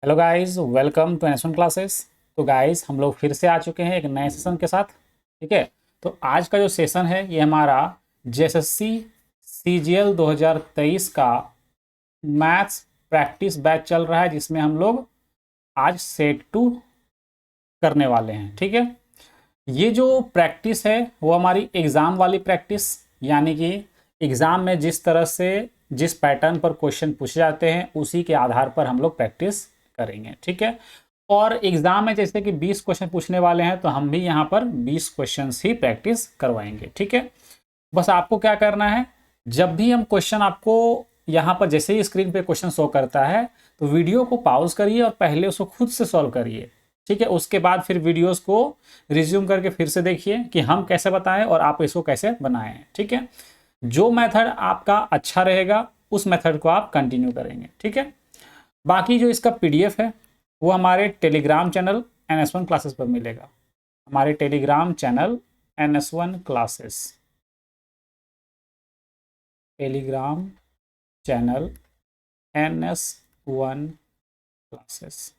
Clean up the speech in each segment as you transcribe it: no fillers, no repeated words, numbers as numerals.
Hello guys, welcome to NS one classes. तो guys, हम लोग फिर से आ चुके हैं एक नए सेशन के साथ। ठीक है। तो आज का जो सेशन है ये हमारा जेएसएससी सीजीएल 2023 का मैथ्स प्रैक्टिस बैच चल रहा है, जिसमें हम लोग आज सेट 2 करने वाले हैं। ठीक है। ये जो प्रैक्टिस है वो हमारी एग्ज़ाम वाली प्रैक्टिस, यानी कि एग्ज़ाम में जिस तरह से जिस पैटर्न पर क्वेश्चन पूछे जाते हैं उसी के आधार पर हम लोग प्रैक्टिस करेंगे। ठीक है। और एग्ज़ाम में जैसे कि 20 क्वेश्चन पूछने वाले हैं, तो हम भी यहाँ पर 20 क्वेश्चंस ही प्रैक्टिस करवाएंगे। ठीक है। बस आपको क्या करना है, जब भी हम क्वेश्चन आपको यहाँ पर जैसे ही स्क्रीन पे क्वेश्चन शो करता है, तो वीडियो को पॉज करिए और पहले उसको खुद से सॉल्व करिए। ठीक है। उसके बाद फिर वीडियोस को रिज्यूम करके फिर से देखिए कि हम कैसे बताएं और आप इसको कैसे बनाएं। ठीक है। जो मेथड आपका अच्छा रहेगा उस मेथड को आप कंटिन्यू करेंगे। ठीक है। बाकी जो इसका पीडीएफ है वो हमारे टेलीग्राम चैनल NS1 क्लासेस पर मिलेगा। हमारे Telegram channel NS1 classes, Telegram channel NS1 classes.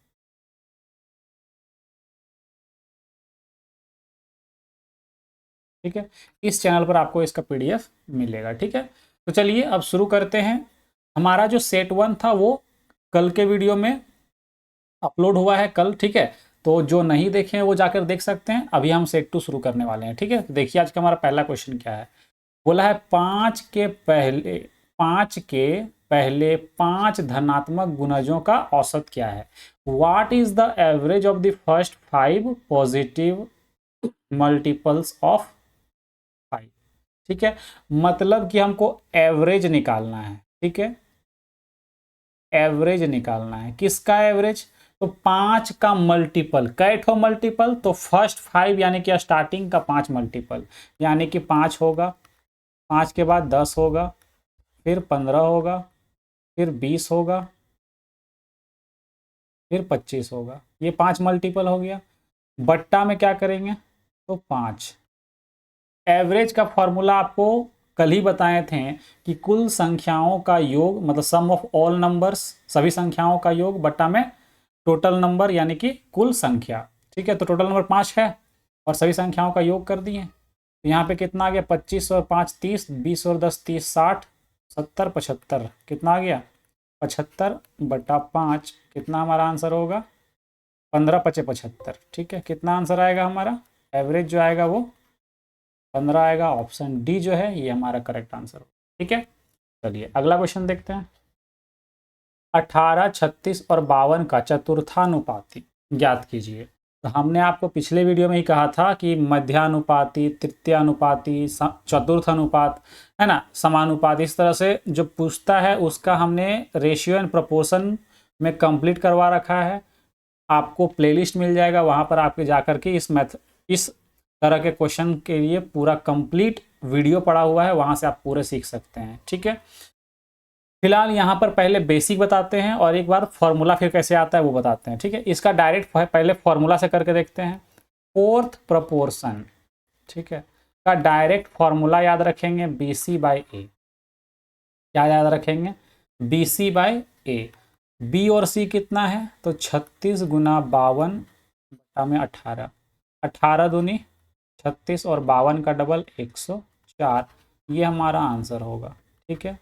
ठीक है। इस चैनल पर आपको इसका पीडीएफ मिलेगा। ठीक है। तो चलिए अब शुरू करते हैं। हमारा जो सेट 1 था वो कल के वीडियो में अपलोड हुआ है कल। ठीक है। तो जो नहीं देखे हैं वो जाकर देख सकते हैं। अभी हम सेट 2 शुरू करने वाले हैं। ठीक है। तो देखिए आज का हमारा पहला क्वेश्चन क्या है। बोला है पाँच के पहले 5 धनात्मक गुणजों का औसत क्या है। What is the average of the first 5 positive multiples of 5। ठीक है। मतलब कि हमको एवरेज निकालना है। ठीक है। एवरेज निकालना है। किसका एवरेज? तो 5 का मल्टीपल, कैठो मल्टीपल, तो फर्स्ट 5 यानी कि स्टार्टिंग का 5 मल्टीपल, यानी कि 5 होगा, 5 के बाद 10 होगा, फिर 15 होगा, फिर 20 होगा, फिर 25 होगा। ये 5 मल्टीपल हो गया। बट्टा में क्या करेंगे? तो 5। एवरेज का फॉर्मूला आपको कल ही बताए थे कि कुल संख्याओं का योग, मतलब सम ऑफ ऑल नंबर्स, सभी संख्याओं का योग बट्टा में टोटल नंबर यानी कि कुल संख्या। ठीक है। तो टोटल नंबर 5 है और सभी संख्याओं का योग कर दिए। तो यहाँ पे कितना आ गया? 25 और 5 30, 20 और 10 30, 60, 70, 75। कितना आ गया? 75/5। कितना हमारा आंसर होगा? 15 × 5 = 75। ठीक है। कितना आंसर आएगा हमारा? एवरेज जो आएगा वो 15 आएगा। ऑप्शन डी जो है ये हमारा करेक्ट आंसर होगा। ठीक है। चलिए अगला क्वेश्चन देखते हैं। 18, 36 और 52 का चतुर्थानुपाती ज्ञात कीजिए। तो हमने आपको पिछले वीडियो में ही कहा था कि मध्यानुपाती, तृतीयानुपाती, चतुर्थ अनुपात, है ना, समानुपात, इस तरह से जो पूछता है उसका हमने रेशियो एंड प्रोपोर्शन में कंप्लीट करवा रखा है। आपको प्लेलिस्ट मिल जाएगा, वहां पर आपके जाकर के इस तरह के क्वेश्चन के लिए पूरा कंप्लीट वीडियो पड़ा हुआ है, वहां से आप पूरे सीख सकते हैं। ठीक है। फिलहाल यहाँ पर पहले बेसिक बताते हैं और एक बार फॉर्मूला फिर कैसे आता है वो बताते हैं। ठीक है। इसका डायरेक्ट पहले फॉर्मूला से करके देखते हैं। फोर्थ प्रपोर्शन, ठीक है, का डायरेक्ट फॉर्मूला याद रखेंगे, BC/A। क्या याद रखेंगे? BC/A। बी और सी कितना है? तो 36 × 52 बटा में 18। 18 दूनी 36 और 52 का डबल 104। ये हमारा आंसर होगा। ठीक है।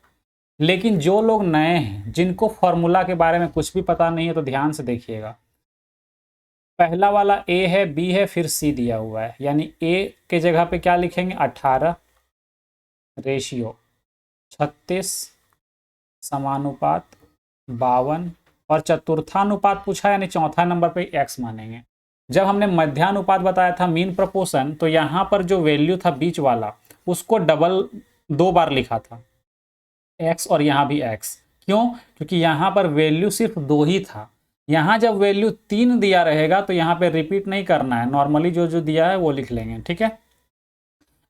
लेकिन जो लोग नए हैं, जिनको फॉर्मूला के बारे में कुछ भी पता नहीं है, तो ध्यान से देखिएगा। पहला वाला ए है, बी है, फिर सी दिया हुआ है, यानी ए के जगह पे क्या लिखेंगे? 18 रेशियो 36 समानुपात 52 और चतुर्थानुपात पूछा, यानी चौथा नंबर पे एक्स मानेंगे। जब हमने मध्यानुपात बताया था, मीन प्रोपोर्शन, तो यहाँ पर जो वैल्यू था बीच वाला उसको डबल 2 बार लिखा था, एक्स और यहाँ भी एक्स। क्यों? क्योंकि यहाँ पर वैल्यू सिर्फ 2 ही था। यहाँ जब वैल्यू 3 दिया रहेगा तो यहाँ पे रिपीट नहीं करना है, नॉर्मली जो जो दिया है वो लिख लेंगे। ठीक है।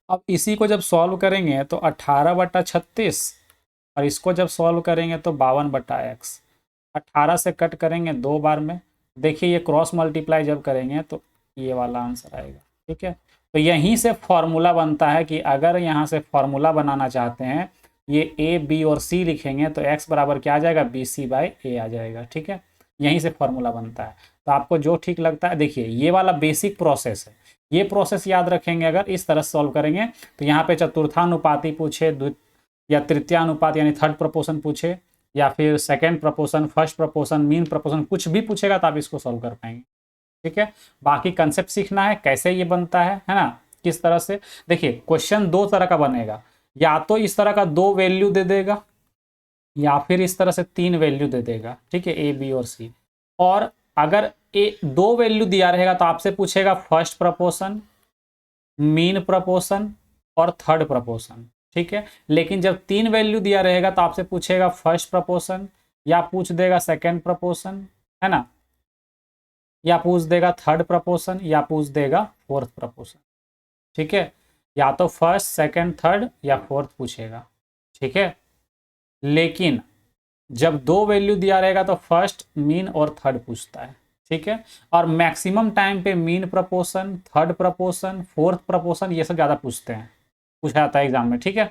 अब इसी को जब सॉल्व करेंगे तो 18/36, और इसको जब सॉल्व करेंगे तो 52/x। 18 से कट करेंगे 2 बार में। देखिए ये क्रॉस मल्टीप्लाई जब करेंगे तो ये वाला आंसर आएगा। ठीक है। तो यहीं से फॉर्मूला बनता है कि अगर यहाँ से फॉर्मूला बनाना चाहते हैं, ये ए, बी और सी लिखेंगे तो x बराबर क्या आ जाएगा? BC/A आ जाएगा। ठीक है। यहीं से फॉर्मूला बनता है। तो आपको जो ठीक लगता है, देखिए ये वाला बेसिक प्रोसेस है, ये प्रोसेस याद रखेंगे, अगर इस तरह सॉल्व करेंगे तो यहाँ पे चतुर्थानुपाती पूछे, या तृतीयानुपात यानी थर्ड प्रपोर्शन पूछे, या फिर second proportion, first proportion, mean proportion, कुछ भी पूछेगा तो आप इसको सॉल्व कर पाएंगे। ठीक है, बाकी कंसेप्ट सीखना है कैसे ये बनता है ना, किस तरह से। देखिए क्वेश्चन दो तरह का बनेगा, या तो इस तरह का दो वैल्यू दे देगा, या फिर इस तरह से तीन वैल्यू दे देगा। ठीक है, ए बी और सी। और अगर ए दो वैल्यू दिया रहेगा तो आपसे पूछेगा फर्स्ट प्रपोर्शन, मीन प्रपोर्शन और थर्ड प्रपोर्शन। ठीक है, लेकिन जब तीन वैल्यू दिया रहेगा तो आपसे पूछेगा फर्स्ट प्रपोर्शन, या पूछ देगा सेकेंड प्रपोर्शन, है ना, या पूछ देगा थर्ड प्रपोर्शन, या पूछ देगा फोर्थ प्रपोर्शन। ठीक है, या तो फर्स्ट सेकेंड थर्ड या फोर्थ पूछेगा। ठीक है, लेकिन जब दो वैल्यू दिया रहेगा तो फर्स्ट, मीन और थर्ड पूछता है। ठीक है, और मैक्सिमम टाइम पे mean proportion, third proportion, fourth proportion ये सब ज़्यादा पूछते हैं, पूछा जाता है एग्जाम में। ठीक है,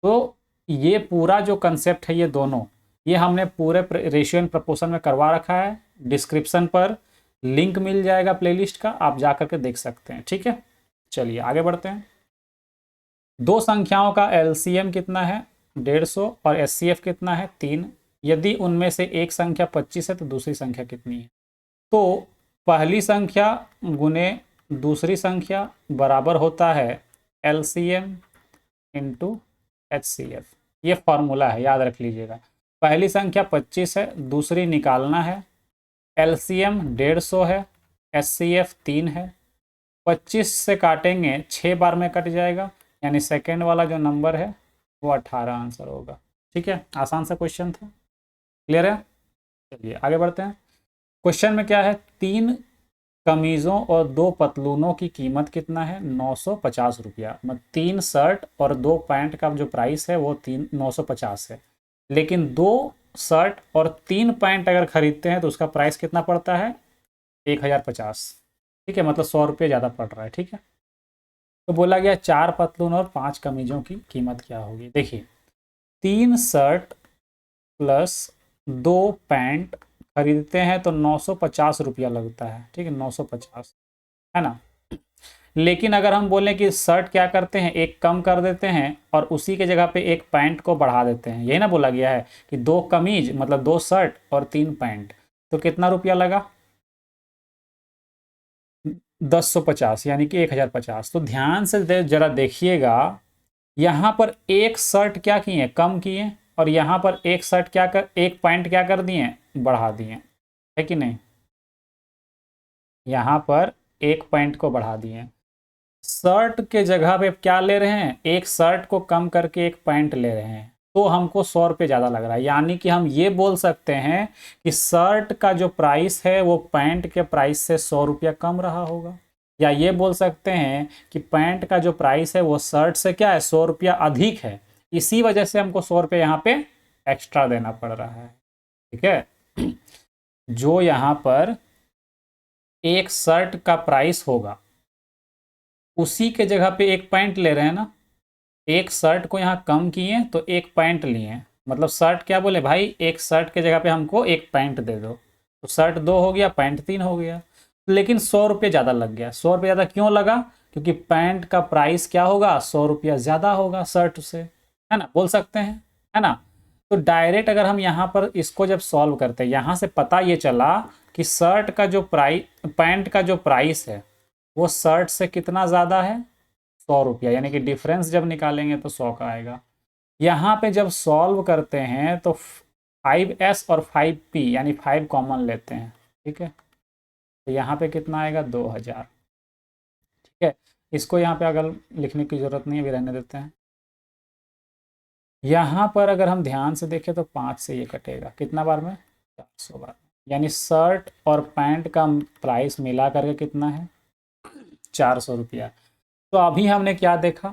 तो ये पूरा जो कंसेप्ट है, ये दोनों, ये हमने पूरे रेशियो एंड प्रपोर्शन में करवा रखा है। डिस्क्रिप्शन पर लिंक मिल जाएगा प्लेलिस्ट का, आप जा करके देख सकते हैं। ठीक है, चलिए आगे बढ़ते हैं। दो संख्याओं का एलसीएम कितना है 150 और एचसीएफ कितना है 3। यदि उनमें से एक संख्या 25 है तो दूसरी संख्या कितनी है। तो पहली संख्या गुने दूसरी संख्या बराबर होता है एलसीएम इंटू एचसीएफ। ये फॉर्मूला है, याद रख लीजिएगा। पहली संख्या 25 है, दूसरी निकालना है, एलसीएम 150 है, एचसीएफ 3 है। 25 से काटेंगे 6 बार में कट जाएगा, यानी सेकेंड वाला जो नंबर है वो 18 आंसर होगा। ठीक है, आसान सा क्वेश्चन था, क्लियर है। चलिए आगे बढ़ते हैं। क्वेश्चन में क्या है, 3 कमीज़ों और 2 पतलूनों की कीमत कितना है 950 रुपया। मतलब 3 शर्ट और 2 पैंट का जो प्राइस है वो 950 है, लेकिन 2 शर्ट और 3 पैंट अगर खरीदते हैं तो उसका प्राइस कितना पड़ता है 1050। ठीक है, मतलब 100 रुपये ज़्यादा पड़ रहा है। ठीक है, तो बोला गया 4 पतलून और 5 कमीजों की कीमत क्या होगी। देखिए 3 शर्ट प्लस 2 पैंट खरीदते हैं तो 950 रुपया लगता है। ठीक है, 950 है ना। लेकिन अगर हम बोलें कि शर्ट क्या करते हैं, एक कम कर देते हैं और उसी के जगह पे एक पैंट को बढ़ा देते हैं, यही ना बोला गया है कि 2 कमीज मतलब 2 शर्ट और 3 पैंट, तो कितना रुपया लगा 1050, यानी कि 1050। तो ध्यान से जरा देखिएगा, यहाँ पर एक शर्ट क्या किए कम किए, और यहाँ पर एक शर्ट क्या कर, एक पैंट क्या कर दिए बढ़ा दिए, है कि नहीं। यहाँ पर एक पैंट को बढ़ा दिए, शर्ट के जगह पे क्या ले रहे हैं, एक शर्ट को कम करके एक पैंट ले रहे हैं, तो हमको 100 रुपये ज़्यादा लग रहा है। यानी कि हम ये बोल सकते हैं कि शर्ट का जो प्राइस है वो पैंट के प्राइस से 100 रुपया कम रहा होगा, या ये बोल सकते हैं कि पैंट का जो प्राइस है वो शर्ट से क्या है 100 रुपया अधिक है, इसी वजह से हमको 100 रुपये यहाँ पे एक्स्ट्रा देना पड़ रहा है। ठीक है, जो यहाँ पर एक शर्ट का प्राइस होगा उसी के जगह पे एक पैंट ले रहे हैं ना, एक शर्ट को यहाँ कम किए तो एक पैंट लिए, मतलब शर्ट क्या बोले भाई, एक शर्ट के जगह पे हमको एक पैंट दे दो, तो शर्ट 2 हो गया, पैंट 3 हो गया। लेकिन 100 रुपये ज़्यादा लग गया। 100 रुपये ज़्यादा क्यों लगा, क्योंकि पैंट का प्राइस क्या होगा 100 रुपया ज़्यादा होगा शर्ट से, है ना, बोल सकते हैं, है ना। तो डायरेक्ट अगर हम यहाँ पर इसको जब सॉल्व करते हैं, यहाँ से पता ये चला कि शर्ट का जो प्राइस, पैंट का जो प्राइस है वो शर्ट से कितना ज़्यादा है 100 रुपया, यानी कि डिफरेंस जब निकालेंगे तो 100 का आएगा। यहाँ पे जब सॉल्व करते हैं तो 5s और 5p यानी 5 कॉमन लेते हैं। ठीक है, तो यहाँ पे कितना आएगा 2000। ठीक है, इसको यहाँ पे अगर लिखने की ज़रूरत नहीं है, भी रहने देते हैं। यहाँ पर अगर हम ध्यान से देखें तो 5 से ये कटेगा, कितना बार में 400 बार, यानी शर्ट और पैंट का प्राइस मिला करके कितना है 400 रुपया। तो अभी हमने क्या देखा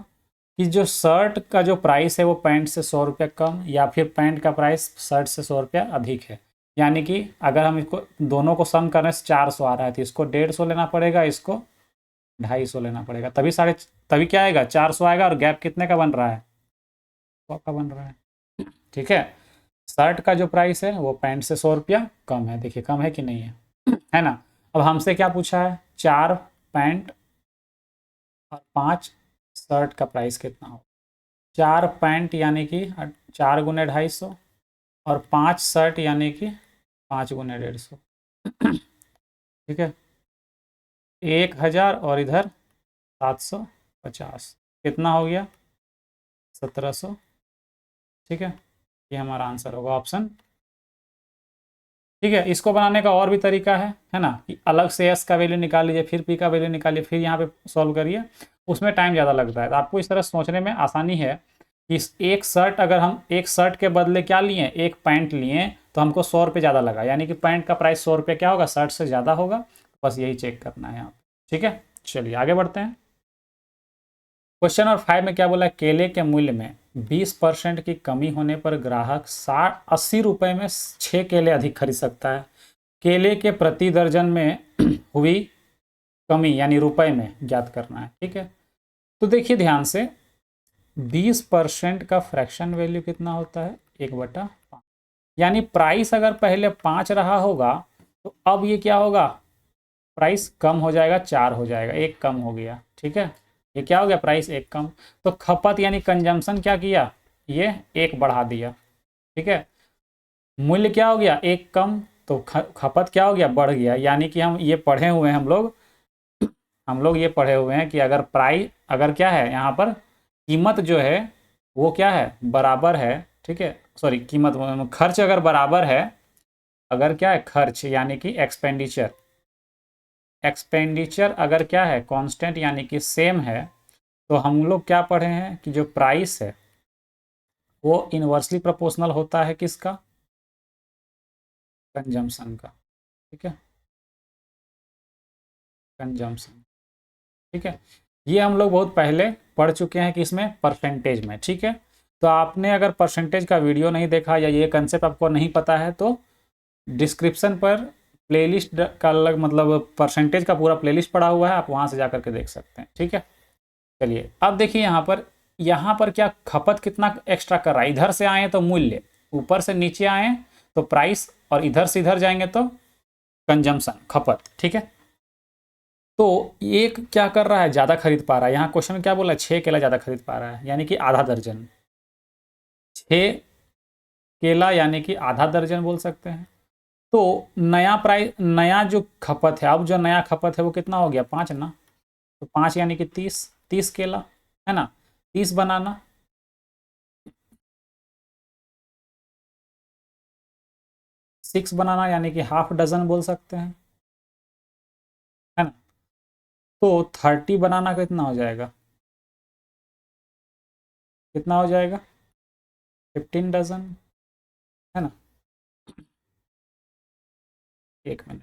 कि जो शर्ट का जो प्राइस है वो पैंट से 100 रुपया कम, या फिर पैंट का प्राइस शर्ट से 100 रुपया अधिक है। यानी कि अगर हम इसको दोनों को सम करने से 400 आ रहा है तो इसको 150 लेना पड़ेगा, इसको 250 लेना पड़ेगा, तभी क्या आएगा 400 आएगा, और गैप कितने का बन रहा है 100 का बन रहा है। ठीक है, शर्ट का जो प्राइस है वो पैंट से 100 रुपया कम है। देखिए कम है कि नहीं है, है ना। अब हमसे क्या पूछा है, 4 पैंट और 5 शर्ट का प्राइस कितना हो। 4 पैंट यानी कि 4 गुने 250, और 5 शर्ट यानी कि 5 गुने 150। ठीक है, 1000 और इधर 750, कितना हो गया, 1700। ठीक है, ये हमारा आंसर होगा ऑप्शन। ठीक है, इसको बनाने का और भी तरीका है ना, कि अलग से एस का वैल्यू निकाल लीजिए, फिर पी का वैल्यू निकालिए, फिर यहाँ पे सॉल्व करिए, उसमें टाइम ज़्यादा लगता है। तो आपको इस तरह सोचने में आसानी है कि इस एक शर्ट, अगर हम एक शर्ट के बदले क्या लिए, एक पैंट लिए, तो हमको 100 रुपये ज़्यादा लगा, यानी कि पैंट का प्राइस 100 रुपये क्या होगा, शर्ट से ज़्यादा होगा। बस यही चेक करना है यहाँ। ठीक है, चलिए आगे बढ़ते हैं। क्वेश्चन नंबर 5 में क्या बोला है, केले के मूल्य में 20% की कमी होने पर ग्राहक 80 रुपये में 6 केले अधिक खरीद सकता है। केले के प्रति दर्जन में हुई कमी यानी रुपए में ज्ञात करना है। ठीक है, तो देखिए ध्यान से, 20% का फ्रैक्शन वैल्यू कितना होता है, 1/5, यानी प्राइस अगर पहले 5 रहा होगा तो अब ये क्या होगा, प्राइस कम हो जाएगा, 4 हो जाएगा, 1 कम हो गया। ठीक है, ये क्या हो गया, प्राइस 1 कम। तो खपत यानी कंजम्पशन क्या किया, ये 1 बढ़ा दिया। ठीक है, मूल्य क्या हो गया, 1 कम, तो खपत क्या हो गया, बढ़ गया। यानी कि हम ये पढ़े हुए हैं, हम लोग ये पढ़े हुए हैं कि अगर प्राइस, अगर क्या है यहाँ पर, कीमत जो है वो क्या है, बराबर है। ठीक है, सॉरी, कीमत, खर्च अगर बराबर है, अगर क्या है खर्च यानी कि एक्सपेंडिचर, एक्सपेंडिचर अगर क्या है कांस्टेंट यानी कि सेम है, तो हम लोग क्या पढ़े हैं कि जो प्राइस है वो इनवर्सली प्रोपोर्शनल होता है किसका, कंजम्पशन का। ठीक है, कंजम्पशन। ठीक है, ये हम लोग बहुत पहले पढ़ चुके हैं कि इसमें परसेंटेज में। ठीक है, तो आपने अगर परसेंटेज का वीडियो नहीं देखा या ये कंसेप्ट आपको नहीं पता है, तो डिस्क्रिप्शन पर प्लेलिस्ट का अलग, मतलब परसेंटेज का पूरा प्लेलिस्ट पड़ा हुआ है, आप वहाँ से जा करके देख सकते हैं। ठीक है, चलिए अब देखिए यहाँ पर क्या खपत कितना एक्स्ट्रा कर रहा है, इधर से आए तो मूल्य, ऊपर से नीचे आए तो प्राइस, और इधर से इधर जाएंगे तो कंजम्पशन, खपत। ठीक है, तो एक क्या कर रहा है, ज़्यादा खरीद पा रहा है। यहाँ क्वेश्चन में क्या बोला है, 6 केला ज़्यादा खरीद पा रहा है, यानी कि आधा दर्जन। 6 केला यानी कि आधा दर्जन बोल सकते हैं। तो नया प्राइस, नया जो खपत है, अब जो नया खपत है वो कितना हो गया, 5 ना, तो 5 यानी कि 30 केला, है ना, 30 बनाना, 6 बनाना, यानी कि हाफ डजन बोल सकते हैं, है ना। तो 30 बनाना कितना हो जाएगा, कितना हो जाएगा, 15 डजन, है ना। 1 मिनट,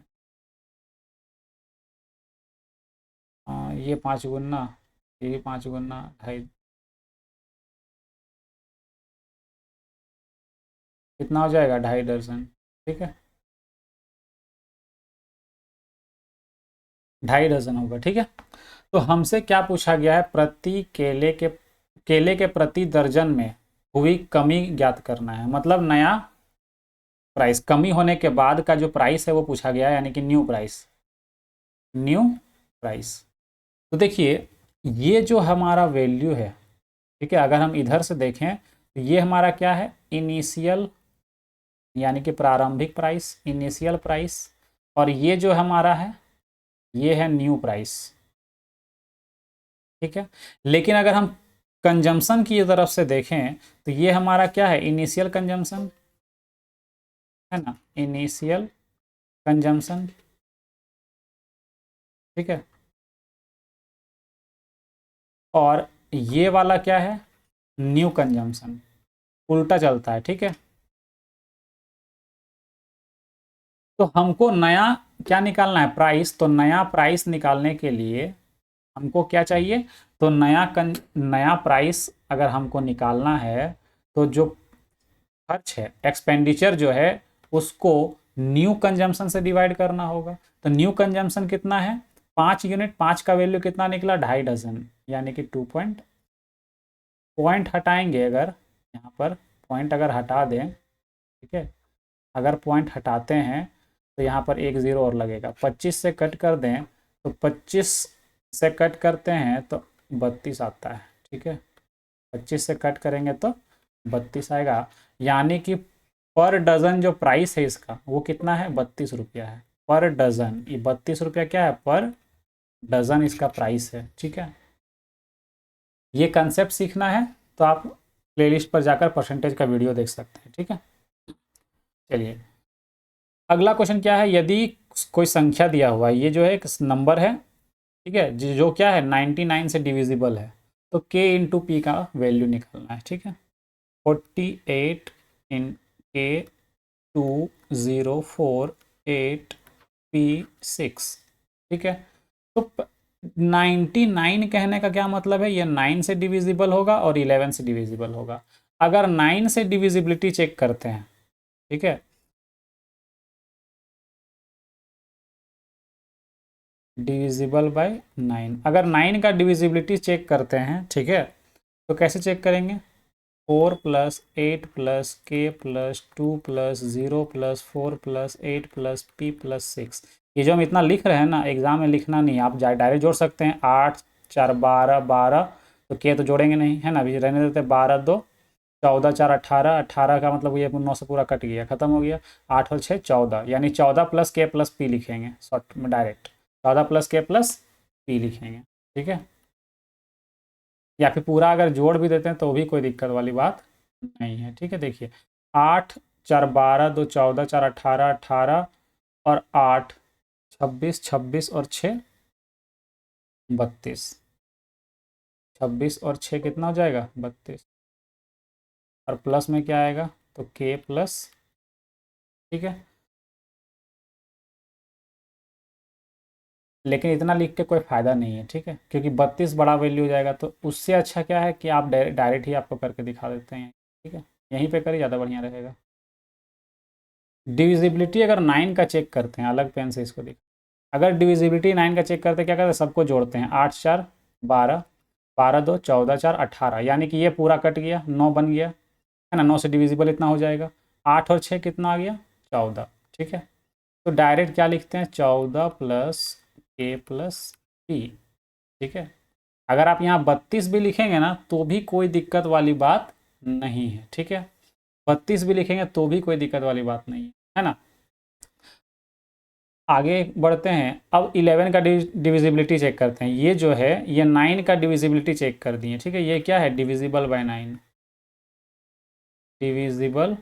हाँ ये 5 गुना, ये 5 गुना 2.5, कितना हो जाएगा, 2.5 डजन। ठीक है, 2.5 डजन होगा। ठीक है, तो हमसे क्या पूछा गया है, प्रति केले के प्रति दर्जन में हुई कमी ज्ञात करना है, मतलब नया प्राइस, कमी होने के बाद का जो प्राइस है वो पूछा गया है, यानी कि न्यू प्राइस, न्यू प्राइस। तो देखिए ये जो हमारा वैल्यू है, ठीक है, अगर हम इधर से देखें तो ये हमारा क्या है, इनिशियल यानी कि प्रारंभिक प्राइस, इनिशियल प्राइस, और ये जो हमारा है ये है न्यू प्राइस। ठीक है, लेकिन अगर हम कंजम्पशन की तरफ से देखें तो ये हमारा क्या है, इनिशियल कंजम्पशन, है ना, इनिशियल कंजम्पशन। ठीक है, और ये वाला क्या है, न्यू कंजम्पशन, उल्टा चलता है। ठीक है, तो हमको नया क्या निकालना है, प्राइस। तो नया प्राइस निकालने के लिए हमको क्या चाहिए, तो नया प्राइस अगर हमको निकालना है, तो जो खर्च है, एक्सपेंडिचर जो है, उसको न्यू कंजम्पशन से डिवाइड करना होगा। तो न्यू कंजम्पशन कितना है, 5 यूनिट, 5 का वैल्यू कितना निकला, 2.5 डजन, यानी कि 2 पॉइंट हटाएंगे, अगर यहाँ पर पॉइंट अगर हटा दें, ठीक है, अगर पॉइंट हटाते हैं तो यहाँ पर एक ज़ीरो और लगेगा। 25 से कट कर दें तो 25 से कट करते हैं तो 32 आता है। ठीक है, 25 से कट करेंगे तो 32 आएगा। यानी कि पर डज़न जो प्राइस है इसका वो कितना है, 32 रुपया है पर डज़न। ये 32 रुपया क्या है, पर डज़न इसका प्राइस है। ठीक है, ये कंसेप्ट सीखना है तो आप प्लेलिस्ट पर जाकर परसेंटेज का वीडियो देख सकते हैं। ठीक है, चलिए अगला क्वेश्चन क्या है। यदि कोई संख्या दिया हुआ है, ये जो है एक नंबर है, ठीक है, जो क्या है 99 से डिविजिबल है, तो k इंटू पी का वैल्यू निकालना है। ठीक है, 48 इन k 2048p6। ठीक है, तो 99 कहने का क्या मतलब है, ये 9 से डिविजिबल होगा और 11 से डिविजिबल होगा। अगर 9 से डिविजिबिलिटी चेक करते हैं, ठीक है, डिविजिबल बाय 9, अगर 9 का डिविजिबिलिटी चेक करते हैं, ठीक है, तो कैसे चेक करेंगे, 4 प्लस 8 प्लस के plus 2 plus 0 plus 4 plus 8 plus P plus 6। ये जो हम इतना लिख रहे हैं ना, एग्जाम में लिखना नहीं, आप डायरेक्ट जोड़ सकते हैं। 8 4 12 12, तो के तो जोड़ेंगे नहीं है ना, अभी रहने देते। 12 2 14 4 18, 18 का मतलब ये 9 से पूरा कट गया, खत्म हो गया। 8 और 6 14, यानी 14 प्लस के प्लस पी लिखेंगे शॉर्ट में डायरेक्ट, 14 प्लस के प्लस पी लिखेंगे। ठीक है, या फिर पूरा अगर जोड़ भी देते हैं तो भी कोई दिक्कत वाली बात नहीं है। ठीक है, देखिए 8 4 12 2 14 4 18 18 और 8 26 26 और 6 32, 26 और 6 कितना हो जाएगा, 32, और प्लस में क्या आएगा, तो के प्लस। ठीक है, लेकिन इतना लिख के कोई फ़ायदा नहीं है। ठीक है, क्योंकि 32 बड़ा वैल्यू हो जाएगा, तो उससे अच्छा क्या है कि आप डायरेक्ट ही आपको करके दिखा देते हैं। ठीक है, यहीं पे करिए, ज़्यादा बढ़िया रहेगा। डिविजिबिलिटी अगर 9 का चेक करते हैं, अलग पेन से इसको देख, अगर डिविजिबिलिटी 9 का चेक करते हैं, क्या करते हैं, सबको जोड़ते हैं। 8 4 12, 12 2 14 4 18, यानी कि ये पूरा कट गया, 9 बन गया है ना, 9 से डिविजिबल इतना हो जाएगा। 8 और 6 कितना आ गया, 14। ठीक है, तो डायरेक्ट क्या लिखते हैं, 14 प्लस के प्लस पी। ठीक है, अगर आप यहाँ 32 भी लिखेंगे ना तो भी कोई दिक्कत वाली बात नहीं है। ठीक है, 32 भी लिखेंगे तो भी कोई दिक्कत वाली बात नहीं है ना। आगे बढ़ते हैं, अब 11 का डिविजिबिलिटी चेक करते हैं। ये जो है ये 9 का डिविजिबिलिटी चेक कर दिए। ठीक है, ये क्या है, डिविजिबल बाय 9, डिविजिबल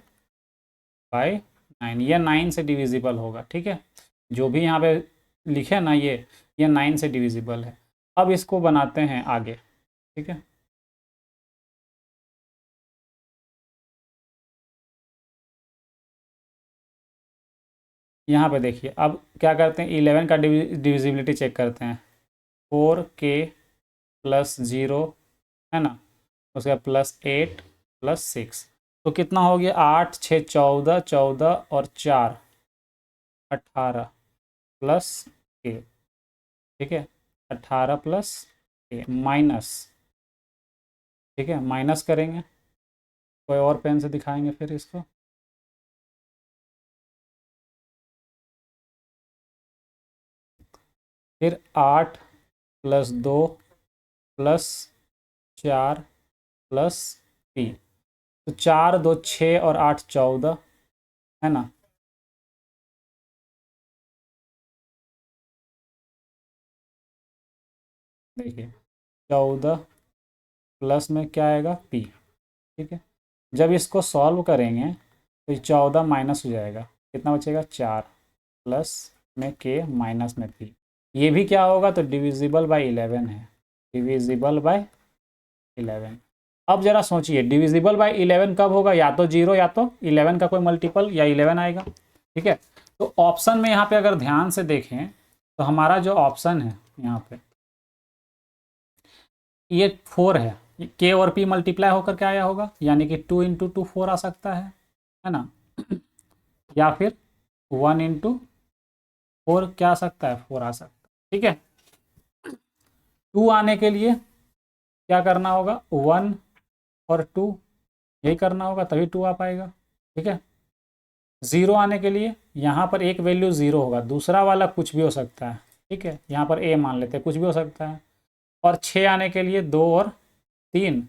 बाय 9, ये 9 से डिविजिबल होगा। ठीक है, जो भी यहाँ पे लिखे ना ये 9 से डिविजिबल है। अब इसको बनाते हैं आगे। ठीक है, यहाँ पे देखिए, अब क्या करते हैं, 11 का डिविजिबिलिटी चेक करते हैं। 4k प्लस 0 है ना, उसके बाद प्लस 8 प्लस 6, तो कितना हो गया, 8 6 14, 14 और 4 18 प्लस के। ठीक है, 18 प्लस के माइनस, ठीक है, माइनस करेंगे, कोई और पेन से दिखाएंगे फिर इसको। फिर 8 प्लस 2 प्लस 4 प्लस पी, तो 4 2 6 और 8 14 है ना। देखिए 14 प्लस में क्या आएगा, पी। ठीक है, जब इसको सॉल्व करेंगे तो 14 माइनस हो जाएगा, कितना बचेगा, 4 प्लस में के माइनस में पी। ये भी क्या होगा, तो डिविजिबल बाय 11 है, डिविजिबल बाय 11। अब जरा सोचिए, डिविजिबल बाय 11 कब होगा, या तो 0 या तो 11 का कोई मल्टीपल या 11 आएगा। ठीक है, तो ऑप्शन में यहाँ पे अगर ध्यान से देखें तो हमारा जो ऑप्शन है यहाँ पे ये 4 है, के और पी मल्टीप्लाई होकर क्या आया होगा, यानी कि 2 इंटू 2 4 आ सकता है ना, या फिर 1 इंटू 4 क्या आ सकता है, 4 आ सकता है। ठीक है, 2 आने के लिए क्या करना होगा, 1 और 2 यही करना होगा, तभी 2 आ पाएगा। ठीक है, ज़ीरो आने के लिए यहाँ पर एक वैल्यू ज़ीरो होगा, दूसरा वाला कुछ भी हो सकता है, ठीक है, यहाँ पर ए मान लेते हैं, कुछ भी हो सकता है। और 6 आने के लिए 2 और 3,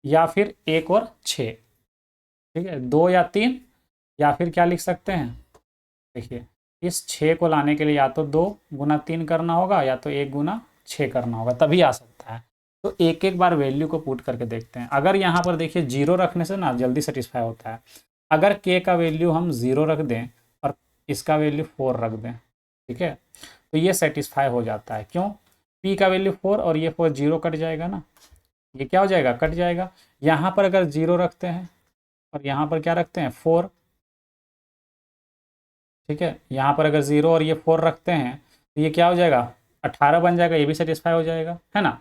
या फिर 1 और 6, ठीक है, 2 या 3, या फिर क्या लिख सकते हैं, देखिए इस 6 को लाने के लिए या तो 2 गुना 3 करना होगा या तो 1 गुना 6 करना होगा, तभी आ सकता है। तो एक एक बार वैल्यू को पुट करके देखते हैं। अगर यहाँ पर देखिए जीरो रखने से ना जल्दी सेटिस्फाई होता है। अगर के का वैल्यू हम 0 रख दें और इसका वैल्यू 4 रख दें, ठीक है, तो ये सेटिस्फाई हो जाता है। क्यों? पी का वैल्यू 4 और ये 4 0 कट जाएगा ना, ये क्या हो जाएगा, कट जाएगा। यहाँ पर अगर 0 रखते हैं और यहाँ पर क्या रखते हैं 4, ठीक है, यहाँ पर अगर 0 और ये 4 रखते हैं तो ये क्या हो जाएगा 18 बन जाएगा, ये भी सेटिस्फाई हो जाएगा, है ना।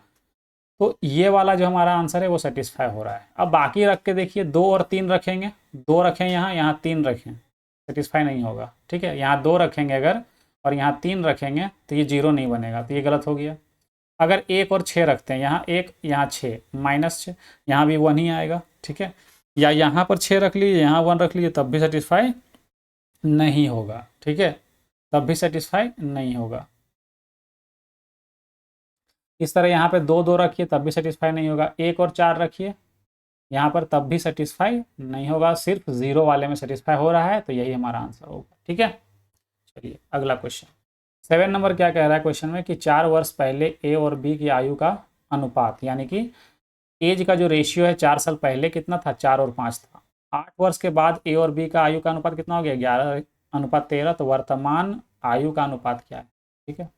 तो ये वाला जो हमारा आंसर है वो सेटिस्फाई हो रहा है। अब बाकी रख के देखिए, 2 और 3 रखेंगे, 2 रखें यहाँ, यहाँ 3 रखें, सेटिस्फाई नहीं होगा, ठीक है। यहाँ 2 रखेंगे अगर और यहाँ 3 रखेंगे तो ये 0 नहीं बनेगा, तो ये गलत हो गया। अगर 1 और 6 रखते हैं, यहाँ 1 यहाँ 6, -6, यहाँ भी 1 ही आएगा, ठीक है। या यहाँ पर 6 रख लीजिए, यहाँ 1 रख लीजिए, तब भी सेटिस्फाई नहीं होगा, ठीक है, तब भी सेटिस्फाई नहीं होगा। इस तरह यहाँ पे 2 2 रखिए तब भी सेटिस्फाई नहीं होगा, 1 और 4 रखिए यहाँ पर तब भी सेटिस्फाई नहीं होगा, सिर्फ 0 वाले में सेटिस्फाई हो रहा है, तो यही हमारा आंसर होगा, ठीक है। चलिए अगला क्वेश्चन 7 नंबर क्या कह रहा है क्वेश्चन में कि 4 वर्ष पहले ए और बी की आयु का अनुपात, यानी कि एज का जो रेशियो है 4 साल पहले कितना था, 4 और 5 था। 8 वर्ष के बाद ए और बी का आयु का अनुपात कितना हो गया, 11:13। तो वर्तमान आयु का अनुपात क्या है, ठीक है।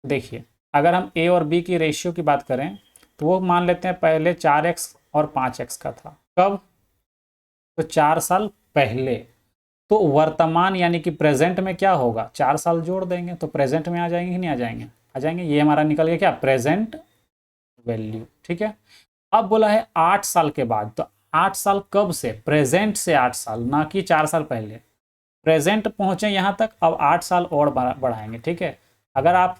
देखिए अगर हम ए और बी की रेशियो की बात करें तो वो मान लेते हैं पहले 4x और 5x का था। कब? तो 4 साल पहले। तो वर्तमान यानी कि प्रेजेंट में क्या होगा, 4 साल जोड़ देंगे तो प्रेजेंट में आ जाएंगे कि नहीं आ जाएंगे, आ जाएंगे। ये हमारा निकल गया क्या, प्रेजेंट वैल्यू, ठीक है। अब बोला है 8 साल के बाद, तो 8 साल कब से, प्रेजेंट से 8 साल, ना कि 4 साल पहले। प्रेजेंट पहुंचे यहाँ तक, अब 8 साल और बढ़ाएंगे, ठीक है। अगर आप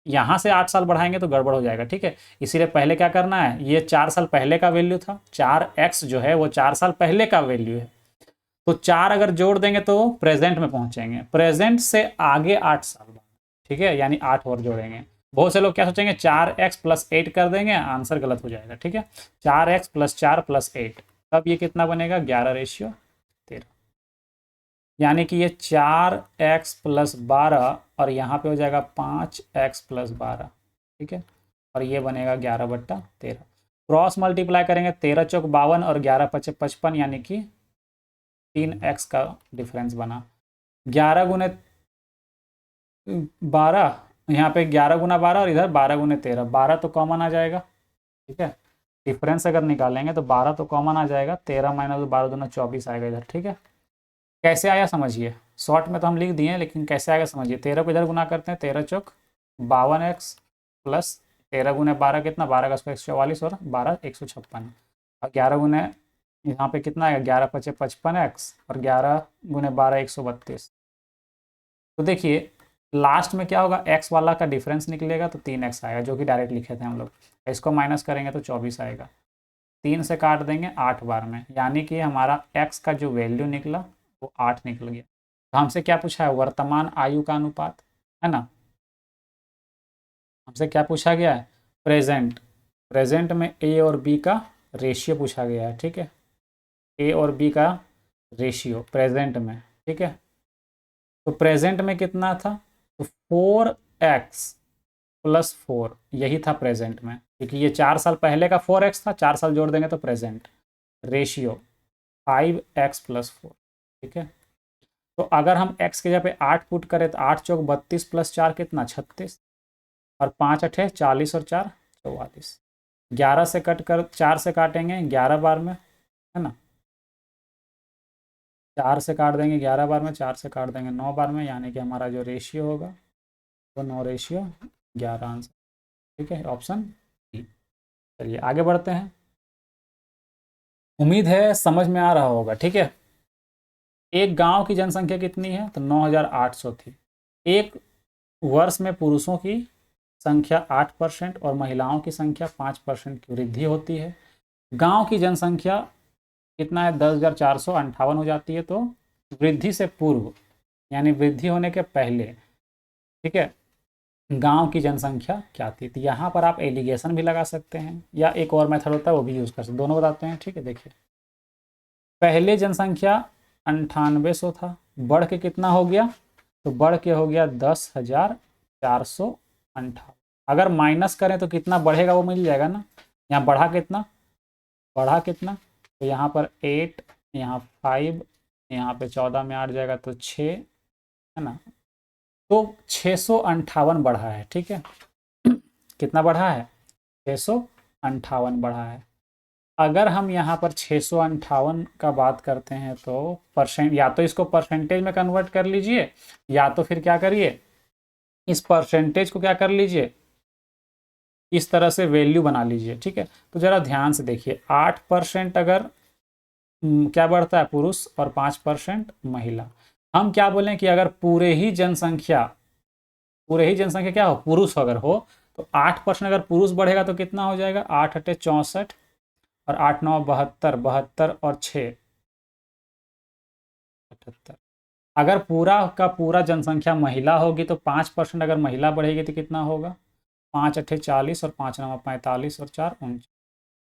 यहाँ से 8 साल बढ़ाएंगे तो गड़बड़ हो जाएगा, ठीक है। इसीलिए पहले क्या करना है, ये 4 साल पहले का वैल्यू था, 4x जो है वो 4 साल पहले का वैल्यू है, तो 4 अगर जोड़ देंगे तो प्रेजेंट में पहुंचेंगे, प्रेजेंट से आगे 8 साल बाद, ठीक है, यानी 8 और जोड़ेंगे। बहुत से लोग क्या सोचेंगे 4x + 8 कर देंगे, आंसर गलत हो जाएगा, ठीक है। 4x + 4 + 8, तब ये कितना बनेगा, 11:13, यानी कि ये 4x + 12 और यहाँ पे हो जाएगा 5x + 12, ठीक है, और ये बनेगा 11/13। क्रॉस मल्टीप्लाई करेंगे, 13 चौक 52 और 11 पचे 55, यानी कि 3x का डिफरेंस बना। 11 गुने 12, यहाँ पे 11 गुना 12 और इधर 12 गुने 13, 12 तो कॉमन आ जाएगा, ठीक है। डिफरेंस अगर निकालेंगे तो 12 तो कॉमन आ जाएगा, 13 - 12 दूना 24 आएगा इधर, ठीक है। कैसे आया समझिए, शॉर्ट में तो हम लिख दिए लेकिन कैसे आएगा समझिए। 13 को इधर गुना करते हैं, 13 चौक 52x प्लस 13 गुने 12 कितना, 12 का स्क्वायर 144 और 12 156, और 11 गुने यहाँ पे कितना आएगा, 11 पचे 55x और 11 गुने 12 132। तो देखिए लास्ट में क्या होगा, x वाला का डिफरेंस निकलेगा तो 3x आएगा, जो कि डायरेक्ट लिखे थे हम लोग। इसको माइनस करेंगे तो 24 आएगा, 3 से काट देंगे 8 बार में, यानी कि हमारा x का जो वैल्यू निकला वो 8 निकल गया। तो हमसे क्या पूछा है, वर्तमान आयु का अनुपात, है ना। हमसे क्या पूछा गया है, प्रेजेंट, प्रेजेंट में ए और बी का रेशियो पूछा गया है, ठीक है। ए और बी का रेशियो प्रेजेंट में, ठीक है। तो प्रेजेंट में कितना था, तो 4x + 4 यही था प्रेजेंट में, क्योंकि ये 4 साल पहले का 4x था, 4 साल जोड़ देंगे तो प्रेजेंट। रेशियो 5x + 4, ठीक है। तो अगर हम x के जगह पे 8 पुट करें तो 8 चौक 32 + 4 कितना 36, और 5 अठे 40 और 4 44। 11 से कट कर 4 से काटेंगे 11 बार में, है ना। 4 से काट देंगे 11 बार में, 4 से काट देंगे 9 बार में, यानी कि हमारा जो रेशियो होगा वो 9:11 आंसर, ठीक है, ऑप्शन डी। चलिए आगे बढ़ते हैं। उम्मीद है समझ में आ रहा होगा, ठीक है। एक गांव की जनसंख्या कितनी है, तो 9,800 थी। एक वर्ष में पुरुषों की संख्या 8% और महिलाओं की संख्या 5% की वृद्धि होती है। गांव की जनसंख्या कितना है, 10,458 हो जाती है, तो वृद्धि से पूर्व यानी वृद्धि होने के पहले, ठीक है, गांव की जनसंख्या क्या थी। तो यहाँ पर आप एलिगेशन भी लगा सकते हैं या एक और मेथड होता है वो भी यूज़ कर सकते हैं, दोनों बताते हैं। ठीक है, देखिए पहले जनसंख्या 9800 था, बढ़ के कितना हो गया, तो बढ़ के हो गया 10,458। अगर माइनस करें तो कितना बढ़ेगा वो मिल जाएगा ना। यहाँ बढ़ा कितना, बढ़ा कितना, तो यहाँ पर 8, यहाँ 5, यहाँ पे 14 में 8 जाएगा तो 6, है ना। तो 658 बढ़ा है, ठीक है। कितना बढ़ा है, 658 बढ़ा है। अगर हम यहाँ पर 658 का बात करते हैं तो परसेंट, या तो इसको परसेंटेज में कन्वर्ट कर लीजिए या तो फिर क्या करिए, इस परसेंटेज को क्या कर लीजिए, इस तरह से वैल्यू बना लीजिए। ठीक है, तो ज़रा ध्यान से देखिए 8% अगर क्या बढ़ता है, पुरुष, और 5% महिला। हम क्या बोलें कि अगर पूरे ही जनसंख्या क्या हो, पुरुष अगर हो, तो 8% अगर पुरुष बढ़ेगा तो कितना हो जाएगा, 8 अट्ठे 64 और 8 9 72, 72 और 6 78। अगर पूरा का पूरा जनसंख्या महिला होगी तो 5% अगर महिला बढ़ेगी तो कितना होगा, 5 अट्ठे 40 और 5 9 45 और 4 49।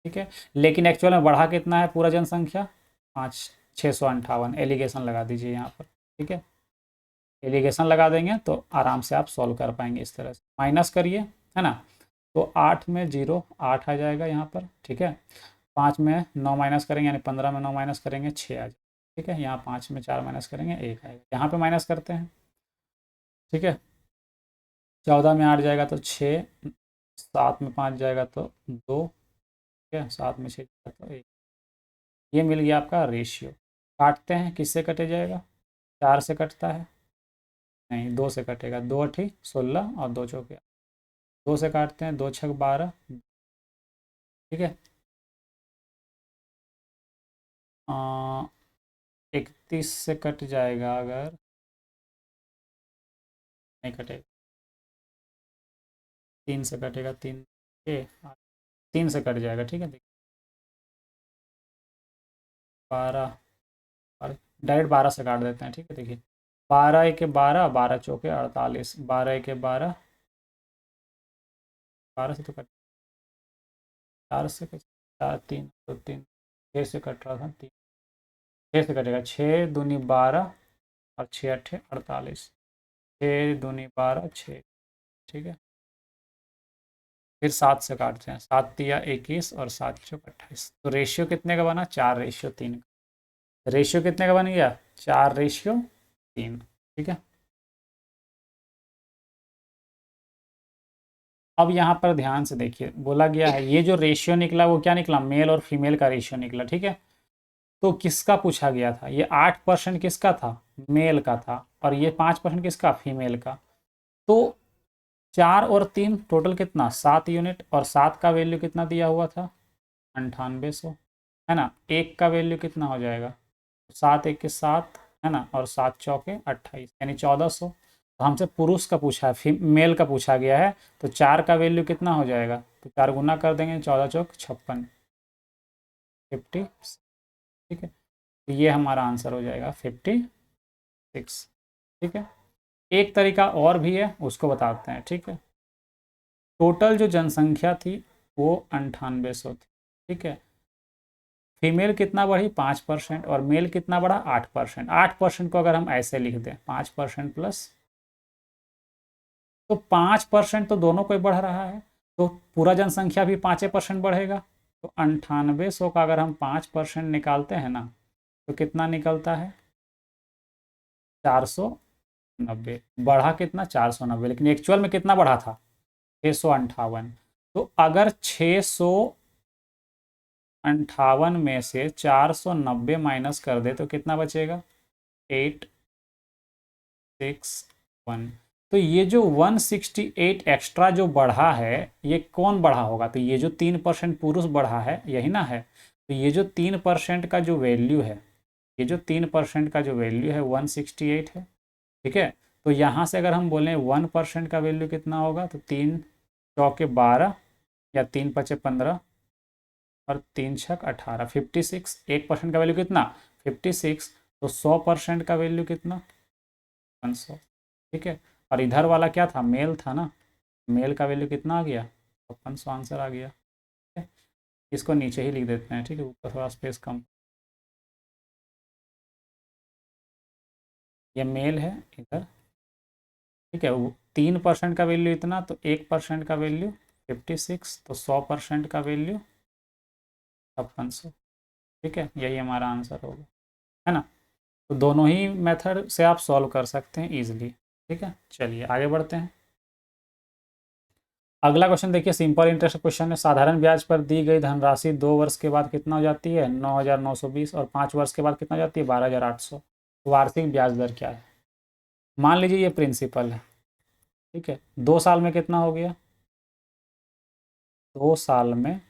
ठीक है, लेकिन एक्चुअल में बढ़ा कितना है पूरा जनसंख्या, 658। एलिगेशन लगा दीजिए यहाँ पर। ठीक है, एलिगेशन लगा देंगे तो आराम से आप सॉल्व कर पाएंगे। इस तरह से माइनस करिए, है ना, तो 8 में 0 8 आ जाएगा यहाँ पर। ठीक है, 5 में 9 माइनस करेंगे यानी 15 में 9 माइनस करेंगे 6 आ जाएगा। ठीक है, यहाँ 5 में 4 माइनस करेंगे 1 आएगा, यहाँ पे माइनस करते हैं। ठीक है, 14 में 8 जाएगा तो 6, 7 में 5 जाएगा तो 2, ठीक है, 7 में 6 जाएगा तो 1। ये मिल गया आपका रेशियो। काटते हैं, किससे कटे जाएगा, 4 से कटता है, नहीं 2 से कटेगा, 2 अठी 16 और 2 चौके 2 से काटते हैं, 2 छक 12। ठीक है, 31 से कट जाएगा, अगर नहीं कटेगा, 3 से कटेगा, 3 के 3 से कट जाएगा। ठीक है, देखिए 12, डायरेक्ट 12 से काट देते हैं। ठीक है, देखिए 12 एके 12, 12 चौके 48, 12 एके 12, 12 से तो कट, 4 से कट, 4 3 तो 3, 6 से कट रहा था, 3 6 से कटेगा, 6 दूनी 12 और 6 अट्ठे 48, 6 दूनी 12 6। ठीक है, फिर 7 से काटते हैं, 7 तिया 21 और 7 चौक 28। तो रेशियो कितने का बना, 4:3 का। रेशियो कितने का बन गया, 4:3। ठीक है, अब यहाँ पर ध्यान से देखिए, बोला गया है ये जो रेशियो निकला वो क्या निकला, मेल और फीमेल का रेशियो निकला। ठीक है, तो किसका पूछा गया था, ये 8% किसका था, मेल का था, और ये 5% किसका, फीमेल का। तो 4 और 3 टोटल कितना, 7 यूनिट, और 7 का वैल्यू कितना दिया हुआ था, 9800, है ना। एक का वैल्यू कितना हो जाएगा, 7 एक के 7, है ना, और 7 चौके 28 यानी 1400। तो हमसे पुरुष का पूछा है, फीमेल का पूछा गया है, तो 4 का वैल्यू कितना हो जाएगा, तो 4 गुना कर देंगे, 14 चौक 56, 50। ठीक है, तो ये हमारा आंसर हो जाएगा 56। ठीक है, एक तरीका और भी है, उसको बताते हैं। ठीक है, टोटल जो जनसंख्या थी वो 9800 थी। ठीक है, फीमेल कितना बढ़ी, 5%, और मेल कितना बढ़ा, 8%। 8% को अगर हम ऐसे लिख दें, 5% प्लस, तो 5% तो दोनों को ही बढ़ रहा है, तो पूरा जनसंख्या भी 5% बढ़ेगा। तो 9800 का अगर हम 5% निकालते हैं ना, तो कितना निकलता है, 490। बढ़ा कितना, 490, लेकिन एक्चुअल में कितना बढ़ा था, 658। तो अगर 658 में से 490 माइनस कर दे तो कितना बचेगा, 861। तो ये जो 168 एक्स्ट्रा जो बढ़ा है, ये कौन बढ़ा होगा, तो ये जो 3% पुरुष बढ़ा है यही ना है। तो ये जो 3% का जो वैल्यू है, ये जो 3% का जो वैल्यू है 168 है। ठीक है, तो यहाँ से अगर हम बोलें 1% का वैल्यू कितना होगा, तो 3 चौके 12 या 3 पचे 15 और 3 छक 18, 56। 1% का वैल्यू कितना, 56। तो 100% का वैल्यू कितना, 500। ठीक है, और इधर वाला क्या था, मेल था ना, मेल का वैल्यू कितना आ गया, 500 आंसर आ गया। ठीक है, इसको नीचे ही लिख देते हैं। ठीक है, ऊपर थोड़ा स्पेस कम। ये मेल है इधर। ठीक है, वो 3% का वैल्यू इतना, तो 1% का वैल्यू 56, तो 100% का वैल्यू 5600। ठीक है, यही हमारा आंसर होगा, है ना। तो दोनों ही मेथड से आप सॉल्व कर सकते हैं इजीली। ठीक है, चलिए आगे बढ़ते हैं। अगला क्वेश्चन देखिए, सिंपल इंटरेस्ट क्वेश्चन है। साधारण ब्याज पर दी गई धनराशि 2 वर्ष के बाद कितना हो जाती है, 9,920, और 5 वर्ष के बाद कितना हो जाती है, 12,800। वार्षिक ब्याज दर क्या है। मान लीजिए ये प्रिंसिपल है। ठीक है, 2 साल में कितना हो गया, 2 साल में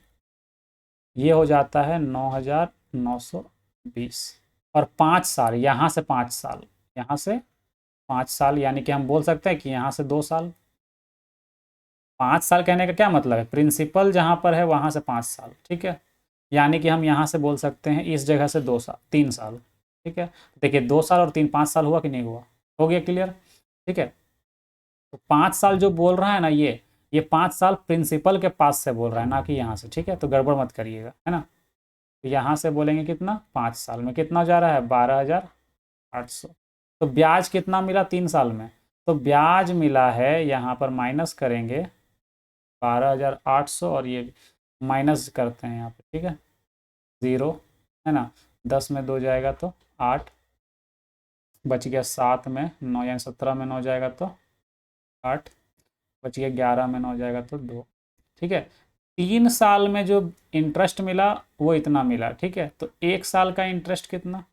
ये हो जाता है 9,920, और 5 साल, यहाँ से 5 साल, यहाँ से 5 साल, यानी कि हम बोल सकते हैं कि यहाँ से 2 साल। 5 साल कहने का क्या मतलब है, प्रिंसिपल जहाँ पर है वहाँ से 5 साल। ठीक है, यानी कि हम यहाँ से बोल सकते हैं इस जगह से 2 साल, 3 साल। ठीक है, देखिए 2 साल और 3, 5 साल हुआ कि नहीं हुआ, हो गया क्लियर। ठीक है, तो 5 साल जो बोल रहा है ना, ये 5 साल प्रिंसिपल के पास से बोल रहा है, ना कि यहाँ से। ठीक है, तो गड़बड़ मत करिएगा, है ना। तो यहाँ से बोलेंगे कितना, 5 साल में कितना जा रहा है, 12,800। तो ब्याज कितना मिला 3 साल में, तो ब्याज मिला है, यहाँ पर माइनस करेंगे 12,800, और ये माइनस करते हैं यहाँ पे। ठीक है, 0, है ना, 10 में 2 जाएगा तो 8, बच गया 7 में 9, यानी 17 में 9 जाएगा तो 8, बच गया 11 में 9 जाएगा तो 2। ठीक है, 3 साल में जो इंटरेस्ट मिला वो इतना मिला। ठीक है, तो 1 साल का इंटरेस्ट कितना,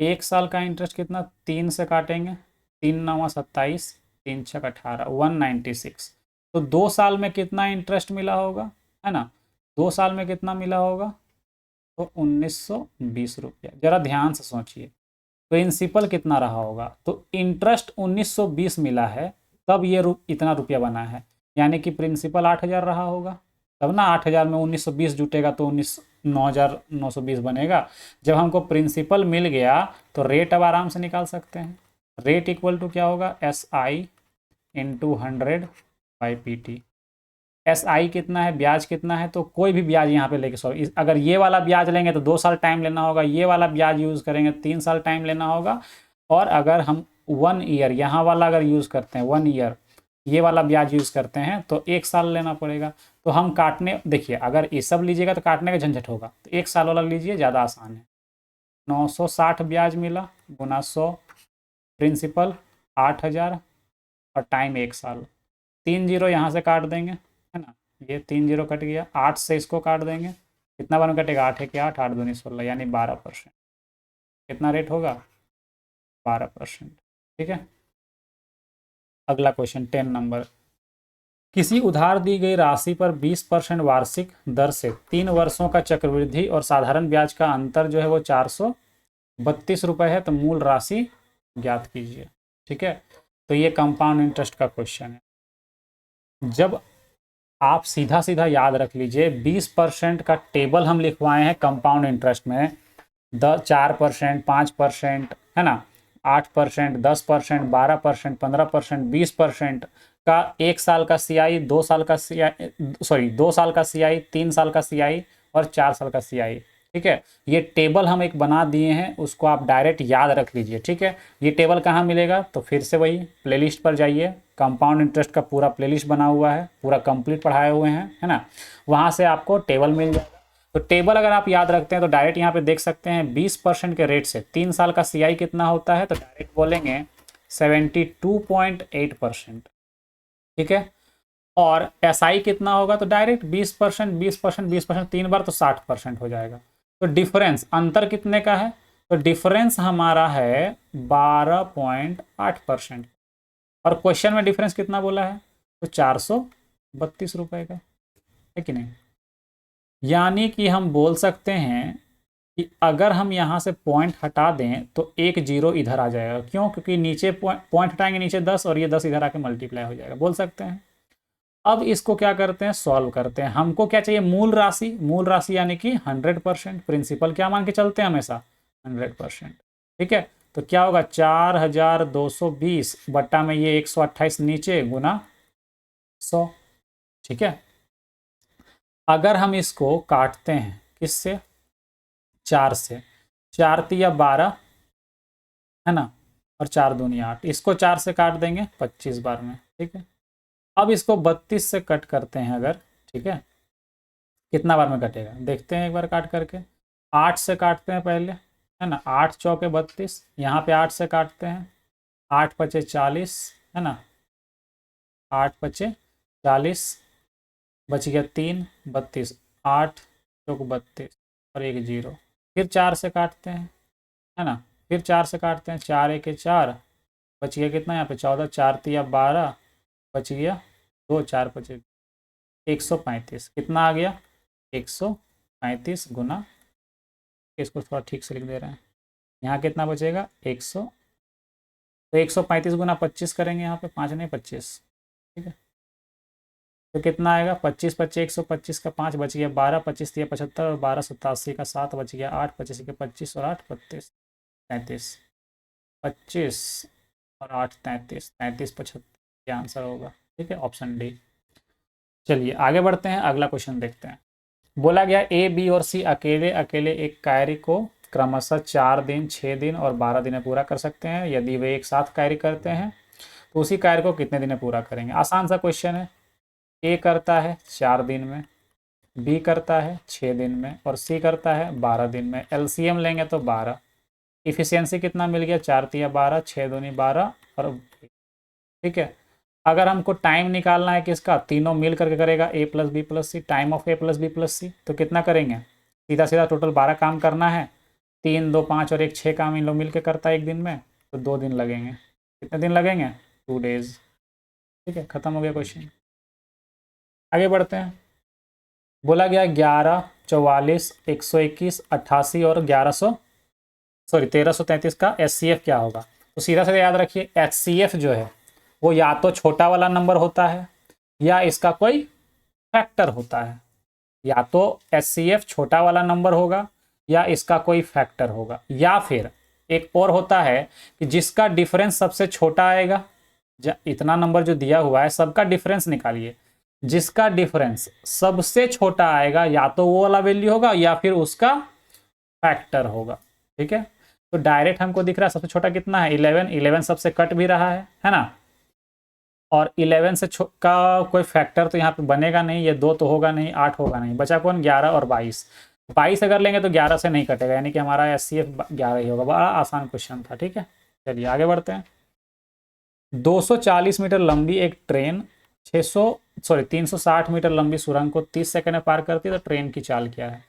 1 साल का इंटरेस्ट कितना, 3 से काटेंगे, 3×9 = 27, 3×6 = 18, 196। तो 2 साल में कितना इंटरेस्ट मिला होगा, है ना, 2 साल में कितना मिला होगा, तो 1920 रुपया। जरा ध्यान से सोचिए, प्रिंसिपल कितना रहा होगा, तो इंटरेस्ट 1920 मिला है, तब ये इतना रुपया बना है, यानी कि प्रिंसिपल 8,000 रहा होगा, तब ना 8,000 में 1920 जुटेगा तो 9,920 बनेगा। जब हमको प्रिंसिपल मिल गया तो रेट अब आराम से निकाल सकते हैं। रेट इक्वल टू क्या होगा, SI/100/PT। SI कितना है, ब्याज कितना है, तो कोई भी ब्याज यहाँ पे लेके सॉरी, अगर ये वाला ब्याज लेंगे तो 2 साल टाइम लेना होगा, ये वाला ब्याज यूज़ करेंगे 3 साल टाइम लेना होगा, और अगर हम 1 ईयर यहाँ वाला अगर यूज़ करते हैं, 1 ईयर ये वाला ब्याज यूज़ करते हैं तो 1 साल लेना पड़ेगा। तो हम काटने, देखिए अगर ये सब लीजिएगा तो काटने का झंझट होगा, तो 1 साल वाला लीजिए, ज़्यादा आसान है। 960 ब्याज मिला, गुना 100, प्रिंसिपल 8,000, और टाइम 1 साल। 3 जीरो यहाँ से काट देंगे, है ना, ये 3 जीरो कट गया, 8 से इसको काट देंगे, कितना बार में कटेगा, 8 है कि 8, 8 दूनी 16, यानी 12%। कितना रेट होगा, 12%। ठीक है, अगला क्वेश्चन 10 नंबर। किसी उधार दी गई राशि पर 20% वार्षिक दर से 3 वर्षों का चक्रवृद्धि और साधारण ब्याज का अंतर जो है वो 432 रुपये है, तो मूल राशि ज्ञात कीजिए। ठीक है, तो ये कंपाउंड इंटरेस्ट का क्वेश्चन है। जब आप सीधा सीधा याद रख लीजिए, 20% का टेबल हम लिखवाए हैं कंपाउंड इंटरेस्ट में, 4%, 5%, है ना, 8%, 10%, 12%, 15%, 20% का 1 साल का CI, 2 साल का CI, सॉरी 2 साल का CI, 3 साल का CI, और 4 साल का CI। ठीक है, ये टेबल हम एक बना दिए हैं, उसको आप डायरेक्ट याद रख लीजिए। ठीक है, ये टेबल कहाँ मिलेगा, तो फिर से वही प्लेलिस्ट पर जाइए, कंपाउंड इंटरेस्ट का पूरा प्लेलिस्ट बना हुआ है, पूरा कंप्लीट पढ़ाए हुए हैं, है ना, वहाँ से आपको टेबल मिल जाएगा। तो टेबल अगर आप याद रखते हैं तो डायरेक्ट यहाँ पे देख सकते हैं 20% के रेट से 3 साल का CI कितना होता है, तो डायरेक्ट बोलेंगे 72.8%। ठीक है, और SI कितना होगा, तो डायरेक्ट 20%, 20%, 20%, 3 बार तो 60% हो जाएगा। तो डिफरेंस, अंतर कितने का है, तो डिफरेंस हमारा है 12.8%, और क्वेश्चन में डिफरेंस कितना बोला है, तो 432 रुपए का, है कि नहीं। यानी कि हम बोल सकते हैं कि अगर हम यहाँ से पॉइंट हटा दें तो 1 जीरो इधर आ जाएगा, क्यों, क्योंकि नीचे पॉइंट हटाएंगे, नीचे 10, और ये 10 इधर आके मल्टीप्लाई हो जाएगा, बोल सकते हैं। अब इसको क्या करते हैं, सॉल्व करते हैं। हमको क्या चाहिए, मूल राशि, मूल राशि यानी कि 100%। प्रिंसिपल क्या मान के चलते हैं हमेशा, 100%। ठीक है, तो क्या होगा 4220 बट्टा में ये 128 नीचे गुना 100। ठीक है, अगर हम इसको काटते हैं किससे, 4 से, 4 तिया 12 है ना, और 4 दूनी 8, इसको 4 से काट देंगे 25 बार में। ठीक है, अब इसको 32 से कट करते हैं अगर, ठीक है, कितना बार में कटेगा देखते हैं एक बार काट करके। 8 से काटते हैं पहले, है ना, 8 चौके 32, यहाँ पे 8 से काटते हैं, 8 पचे 40, है ना, 8 पचे 40, बच गया 3, 32, 8 चौक 32 और एक जीरो। फिर 4 से काटते हैं, है ना, फिर 4 से काटते हैं, 4 एक 4, बच गया कितना यहाँ पे 14, 4 तिया 12, बच गया 2, 4 पचे 135, कितना आ गया 135 गुना, इसको थोड़ा ठीक से लिख दे रहे हैं, यहाँ कितना बचेगा 100, तो 135 गुना 25 करेंगे, यहाँ पे 5 नहीं 25। ठीक है, तो कितना आएगा 25 पच्चीस 125 का 5 बच गया 12, 25 दिया 75 और 12 87 का 7 बच गया 8, 25 के 25 और 8 32 33, 25 और 8 33, 33 75 ये आंसर होगा। ठीक है, ऑप्शन डी। चलिए आगे बढ़ते हैं, अगला क्वेश्चन देखते हैं। बोला गया ए बी और सी अकेले अकेले एक कार्य को क्रमशः 4 दिन 6 दिन और 12 दिन में पूरा कर सकते हैं। यदि वे एक साथ कार्य करते हैं तो उसी कार्य को कितने दिन में पूरा करेंगे। आसान सा क्वेश्चन है, ए करता है 4 दिन में, बी करता है 6 दिन में और सी करता है 12 दिन में। एलसीएम लेंगे तो 12, इफिशियंसी कितना मिल गया 4 तिया 12, 6 दूनी 12 और, ठीक है, अगर हमको टाइम निकालना है किसका, तीनों मिल करके करेगा A plus B plus C, time of A plus B plus C, तो कितना करेंगे, सीधा सीधा टोटल 12 काम करना है, 3 2 5 और 1 6 काम इन लोग मिल के करता है एक दिन में, तो 2 दिन लगेंगे। कितने दिन लगेंगे 2 डेज। ठीक है, खत्म हो गया क्वेश्चन। आगे बढ़ते हैं। बोला गया 11 44 121 88 और 1333 का एचसीएफ क्या होगा। तो सीधा सीधा याद रखिए, एचसीएफ जो है वो या तो छोटा वाला नंबर होता है या इसका कोई फैक्टर होता है। या तो एचसीएफ छोटा वाला नंबर होगा या इसका कोई फैक्टर होगा, या फिर एक और होता है कि जिसका डिफरेंस सबसे छोटा आएगा। इतना नंबर जो दिया हुआ है सबका डिफरेंस निकालिए, जिसका डिफरेंस सबसे छोटा आएगा या तो वो वाला वैल्यू होगा या फिर उसका फैक्टर होगा। ठीक है, तो डायरेक्ट हमको दिख रहा है सबसे छोटा कितना है 11, 11 सबसे कट भी रहा है ना, और 11 से का कोई फैक्टर तो यहाँ पे बनेगा नहीं, ये 2 तो होगा नहीं, 8 होगा नहीं, बचा कौन 11 और 22। 22 अगर लेंगे तो 11 से नहीं कटेगा, यानी कि हमारा एचसीएफ 11 ही होगा। बड़ा आसान क्वेश्चन था। ठीक है, चलिए आगे बढ़ते हैं। 240 मीटर लंबी एक ट्रेन 360 मीटर लंबी सुरंग को 30 सेकंड में पार करती है, तो ट्रेन की चाल क्या है।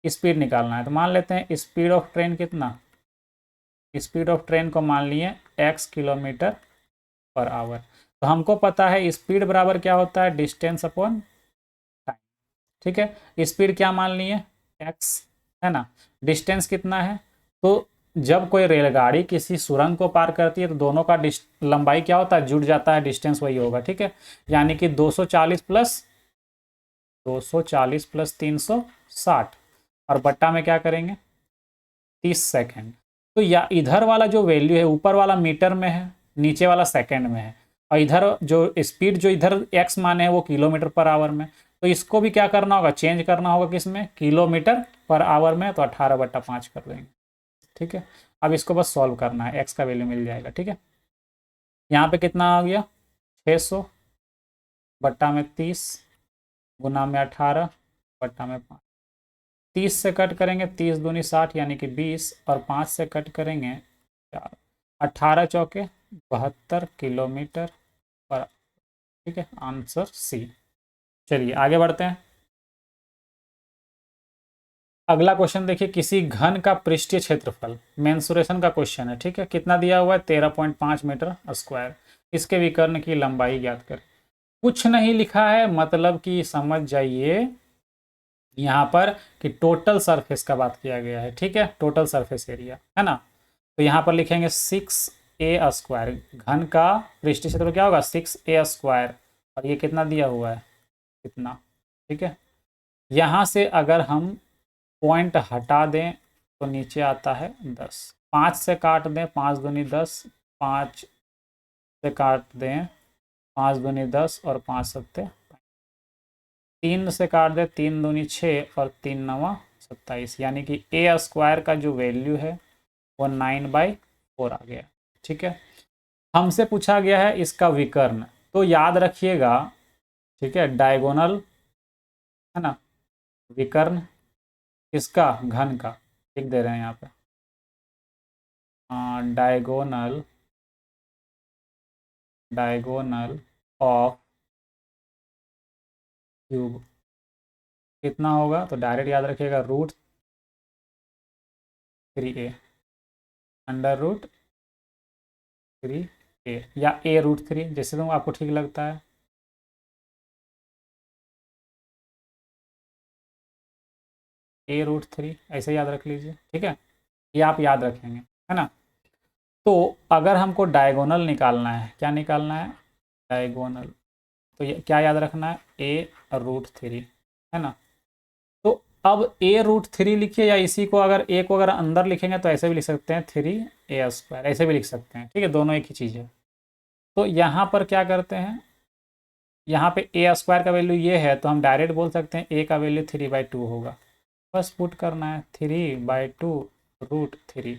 स्पीड निकालना है, तो मान लेते हैं स्पीड ऑफ ट्रेन कितना, स्पीड ऑफ ट्रेन को मान लिए x किलोमीटर पर आवर। तो हमको पता है स्पीड बराबर क्या होता है, डिस्टेंस अपॉन टाइम। ठीक है, स्पीड क्या मान लिए x, है ना, डिस्टेंस कितना है, तो जब कोई रेलगाड़ी किसी सुरंग को पार करती है तो दोनों का लंबाई क्या होता है, जुड़ जाता है, डिस्टेंस वही होगा। ठीक है, यानी कि 240 प्लस 360 और बट्टा में क्या करेंगे 30 सेकेंड। तो या इधर वाला जो वैल्यू है ऊपर वाला मीटर में है, नीचे वाला सेकंड में है, और इधर जो स्पीड जो इधर x माने है वो किलोमीटर पर आवर में, तो इसको भी क्या करना होगा, चेंज करना होगा किसमें, किलोमीटर पर आवर में, तो 18/5 कर देंगे। ठीक है, अब इसको बस सॉल्व करना है, x का वैल्यू मिल जाएगा। ठीक है, यहाँ पे कितना आ गया 600 बट्टा में 30 गुना में 18 बट्टा में 5। 30 से कट करेंगे 30 दूनी 60 यानी कि 20, और 5 से कट करेंगे 4, 18 चौके 72 किलोमीटर पर। ठीक है, आंसर सी। चलिए आगे बढ़ते हैं। अगला क्वेश्चन देखिए, किसी घन का पृष्ठीय क्षेत्रफल, मेंसुरेशन का क्वेश्चन है। ठीक है, कितना दिया हुआ है 13.5 मीटर स्क्वायर, इसके विकर्ण की लंबाई ज्ञात कर। कुछ नहीं लिखा है, मतलब कि समझ जाइए यहाँ पर कि टोटल सरफेस का बात किया गया है। ठीक है, टोटल सरफेस एरिया है ना, तो यहाँ पर लिखेंगे 6a स्क्वायर, घन का पृष्ठीय क्षेत्रफल क्या होगा 6a स्क्वायर, और ये कितना दिया हुआ है इतना। ठीक है, यहाँ से अगर हम पॉइंट हटा दें तो नीचे आता है 10। 5 से काट दें, 5 दूनी 10, 5 से काट दें, 5 दूनी 10 और 5 सत्ते 3 से काट दें, 3 दूनी 6 और 3 नवा 27, यानी कि ए स्क्वायर का जो वैल्यू है वो 9/4 आ गया। ठीक है, हमसे पूछा गया है इसका विकर्ण, तो याद रखिएगा, ठीक है, डायगोनल है ना, विकर्ण किसका, घन का, लिख दे रहे हैं यहाँ पे, डायगोनल, डायगोनल ऑफ क्यूब कितना होगा, तो डायरेक्ट याद रखिएगा √3a, √3a या a√3, जैसे तो आपको ठीक लगता है। a√3 ऐसे याद रख लीजिए, ठीक है, ये आप याद रखेंगे, है ना। तो अगर हमको डायगोनल निकालना है, क्या निकालना है, डायगोनल, तो ये क्या याद रखना है, a√3, है ना। तो अब a√3 लिखिए, या इसी को अगर a को अगर अंदर लिखेंगे तो ऐसे भी लिख सकते हैं 3a², ऐसे भी लिख सकते हैं, ठीक है, दोनों एक ही चीज़ है। तो यहाँ पर क्या करते हैं, यहाँ पे a² का वैल्यू ये है, तो हम डायरेक्ट बोल सकते हैं a का वैल्यू 3/2 होगा, बस पुट करना है 3/2√3।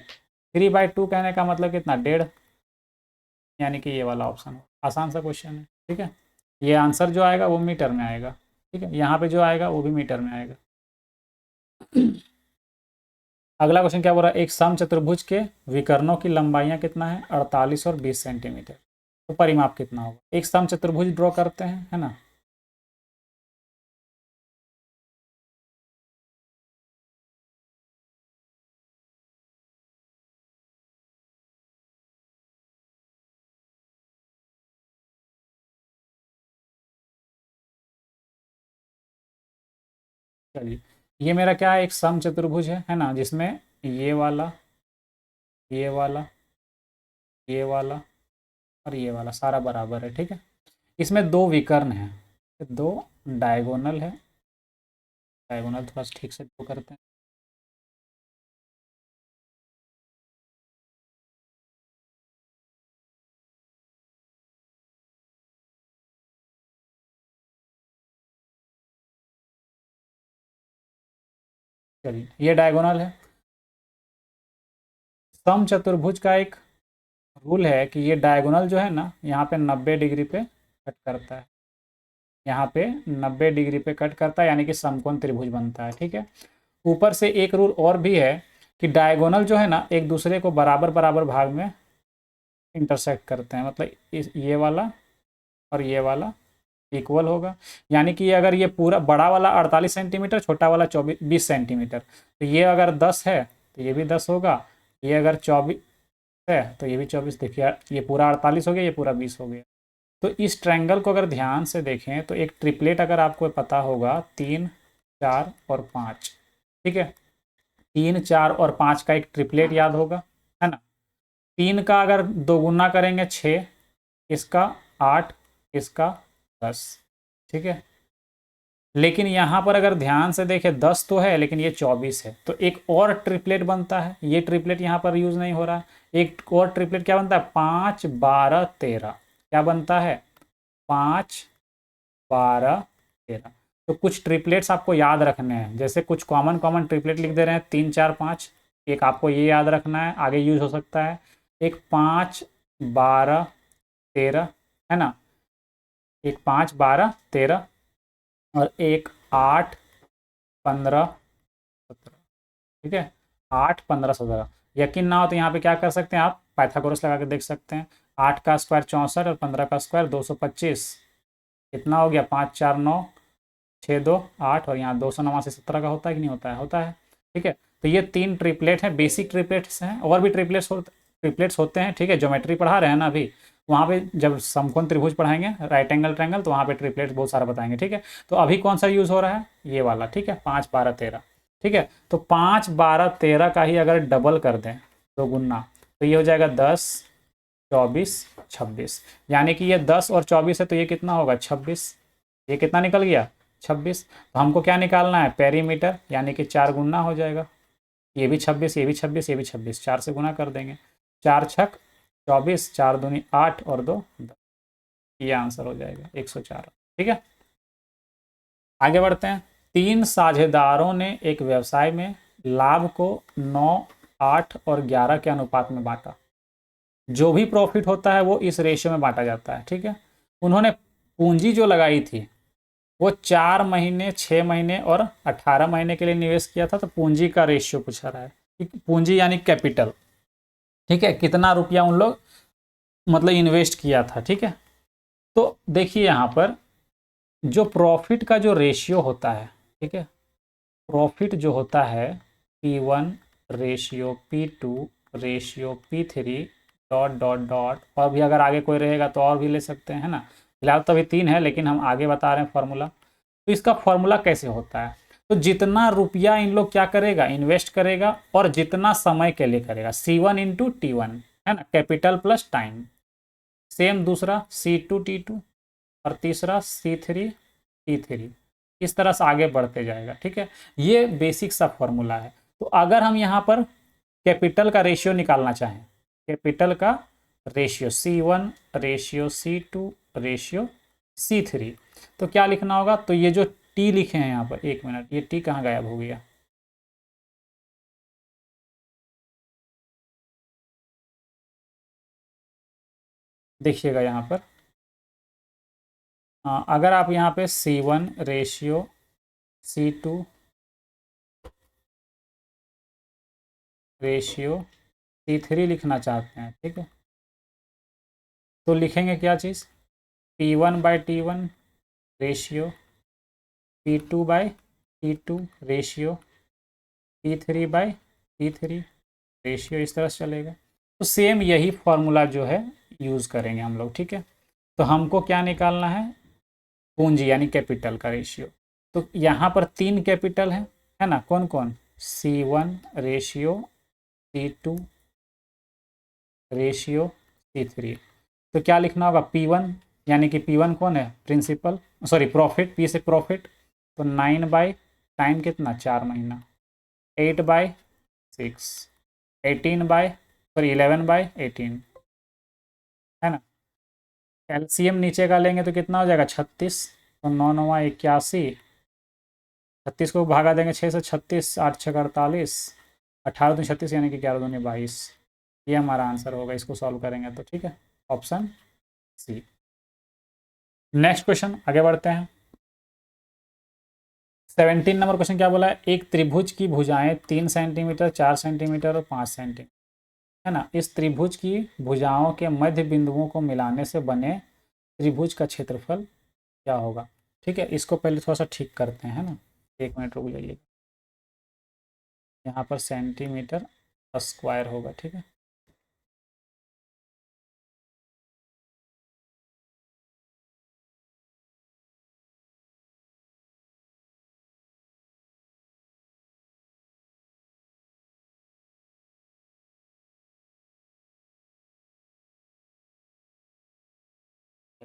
3/2 कहने का मतलब कितना, 1.5, यानी कि ये वाला ऑप्शन, आसान सा क्वेश्चन है, ठीक है। ये आंसर जो आएगा वो मीटर में आएगा, ठीक है, यहाँ पे जो आएगा वो भी मीटर में आएगा। अगला क्वेश्चन क्या बोल रहा है, एक समचतुर्भुज के विकर्णों की लंबाइयाँ कितना है, 48 और 20 सेंटीमीटर, तो परिमाप कितना होगा। एक समचतुर्भुज ड्रॉ करते हैं, है ना। चलिए, ये मेरा क्या है, एक समचतुर्भुज है ना, जिसमें ये वाला, ये वाला, ये वाला और ये वाला सारा बराबर है, ठीक है। इसमें दो विकर्ण हैं, दो डायगोनल है, डायगोनल थोड़ा सा ठीक से ड्रॉ करते हैं। चलिए, ये डायगोनल है। समचतुर्भुज का एक रूल है कि ये डायगोनल जो है ना, यहाँ पे 90 डिग्री पे कट करता है, यहाँ पे 90 डिग्री पे कट करता है, यानी कि समकोण त्रिभुज बनता है, ठीक है। ऊपर से एक रूल और भी है कि डायगोनल जो है ना, एक दूसरे को बराबर बराबर भाग में इंटरसेक्ट करते हैं, मतलब ये वाला और ये वाला इक्वल होगा, यानी कि अगर ये पूरा बड़ा वाला 48 सेंटीमीटर, छोटा वाला 20 सेंटीमीटर, तो ये अगर 10 है तो ये भी 10 होगा, ये अगर 24 है तो ये भी 24, देखिए ये पूरा 48 हो गया, ये पूरा 20 हो गया। तो इस ट्रायंगल को अगर ध्यान से देखें तो एक ट्रिपलेट अगर आपको पता होगा, 3, 4 और 5, ठीक है, 3, 4 और 5 का एक ट्रिपलेट याद होगा, है ना। 3 का अगर दोगुना करेंगे 6, इसका 8, इसका 10, ठीक है। लेकिन यहाँ पर अगर ध्यान से देखें 10 तो है, लेकिन ये 24 है, तो एक और ट्रिपलेट बनता है, ये ट्रिपलेट यहाँ पर यूज़ नहीं हो रहा है। एक और ट्रिपलेट क्या बनता है, 5, 12, 13, क्या बनता है, 5, 12, 13। तो कुछ ट्रिपलेट्स आपको याद रखने हैं, जैसे कुछ कॉमन कॉमन ट्रिपलेट लिख दे रहे हैं, 3, 4, 5, एक आपको ये याद रखना है, आगे यूज हो सकता है, एक 5, 12, 13, है ना, एक 5, 12, 13 और एक 8, 15, 17, ठीक है, 8, 15, 17। यकीन ना हो तो यहाँ पे क्या कर सकते हैं, आप पाइथागोरस लगा के देख सकते हैं, 8 का स्क्वायर 64 और 15 का स्क्वायर 225, कितना हो गया, 5, 4, 9, 6, 2, 8 और यहाँ 289 17 का होता है कि नहीं होता है, होता है, ठीक है। तो ये 3 ट्रिपलेट हैं, बेसिक ट्रिपलेट्स हैं, और भी ट्रिपलेट्स होते हैं, ठीक है, ज्योमेट्री पढ़ा रहे हैं ना अभी, वहाँ पे जब समकोण त्रिभुज पढ़ाएंगे, राइट एंगल ट्रायंगल, तो वहाँ पे ट्रिपलेट्स बहुत सारा बताएंगे, ठीक है। तो अभी कौन सा यूज़ हो रहा है, ये वाला, ठीक है, 5, 12, 13, ठीक है। तो 5, 12, 13 का ही अगर डबल कर दें, दो गुना, तो ये हो जाएगा 10, 24, 26, यानी कि ये 10 और 24 है, तो ये कितना होगा, 26, ये कितना निकल गया, 26। तो हमको क्या निकालना है, पेरीमीटर, यानी कि 4 गुना हो जाएगा, ये भी 26, ये भी 26, ये भी 26, 4 से गुना कर देंगे। 4 छक 24, 4 दूनी 8 और 2 10। ये आंसर हो जाएगा 104। ठीक है, आगे बढ़ते हैं। 3 साझेदारों ने एक व्यवसाय में लाभ को 9, 8 और 11 के अनुपात में बांटा। जो भी प्रॉफिट होता है वो इस रेशियो में बांटा जाता है। ठीक है, उन्होंने पूंजी जो लगाई थी वो 4 महीने, 6 महीने और 18 महीने के लिए निवेश किया था। तो पूंजी का रेशियो पूछा रहा है, पूंजी यानी कैपिटल। ठीक है, कितना रुपया उन लोग मतलब इन्वेस्ट किया था। ठीक है, तो देखिए यहाँ पर जो प्रॉफिट का जो रेशियो होता है, ठीक है, प्रॉफिट जो होता है P1 ratio P2 ratio P3 dot dot dot, और भी अगर आगे कोई रहेगा तो और भी ले सकते हैं, है ना। फिलहाल तो अभी 3 है, लेकिन हम आगे बता रहे हैं फॉर्मूला। तो इसका फॉर्मूला कैसे होता है, तो जितना रुपया इन लोग क्या करेगा, इन्वेस्ट करेगा, और जितना समय के लिए करेगा, C1 इंटू T1, है ना, कैपिटल प्लस टाइम। सेम दूसरा C2 T2, और तीसरा C3 T3। इस तरह से आगे बढ़ते जाएगा। ठीक है, ये बेसिक सा फॉर्मूला है। तो अगर हम यहाँ पर कैपिटल का रेशियो निकालना चाहें, कैपिटल का ratio C1 ratio C2 ratio C3, तो क्या लिखना होगा, तो ये जो टी लिखे हैं यहाँ पर, 1 मिनट, ये टी कहाँ गायब हो गया। देखिएगा यहाँ पर, अगर आप यहाँ पे C1 ratio C2 ratio C3 लिखना चाहते हैं, ठीक है, तो लिखेंगे क्या चीज़, P1/T1 ratio P2/T2 ratio P3/T3 ratio, इस तरह से चलेगा। तो सेम यही फॉर्मूला जो है यूज़ करेंगे हम लोग। ठीक है, तो हमको क्या निकालना है, पूंजी यानी कैपिटल का रेशियो। तो यहाँ पर 3 कैपिटल है ना, कौन कौन, C1 ratio C2 ratio C3। तो क्या लिखना होगा, P1, यानी कि P1 कौन है, प्रिंसिपल, सॉरी प्रॉफिट, P से प्रॉफिट, तो 9 बाई टाइम कितना, 4 महीना, 8/6, 11/18, है ना। एलसीएम नीचे का लेंगे तो कितना हो जाएगा, 36, तो 9 9 81, 36 को भागा देंगे 6 से, 36, 8 6 48, 18 दूनी 36, यानी कि 11 दूनी 22। ये हमारा आंसर होगा, इसको सॉल्व करेंगे तो। ठीक है, ऑप्शन सी। नेक्स्ट क्वेश्चन, आगे बढ़ते हैं। 17 नंबर क्वेश्चन क्या बोला है, एक त्रिभुज की भुजाएं 3 सेंटीमीटर, 4 सेंटीमीटर और 5 सेंटीमीटर, है ना। इस त्रिभुज की भुजाओं के मध्य बिंदुओं को मिलाने से बने त्रिभुज का क्षेत्रफल क्या होगा। ठीक है, इसको पहले थोड़ा सा ठीक करते हैं, है ना। 1 मिनट रुक जाइए, यहाँ पर सेंटीमीटर स्क्वायर होगा। ठीक है,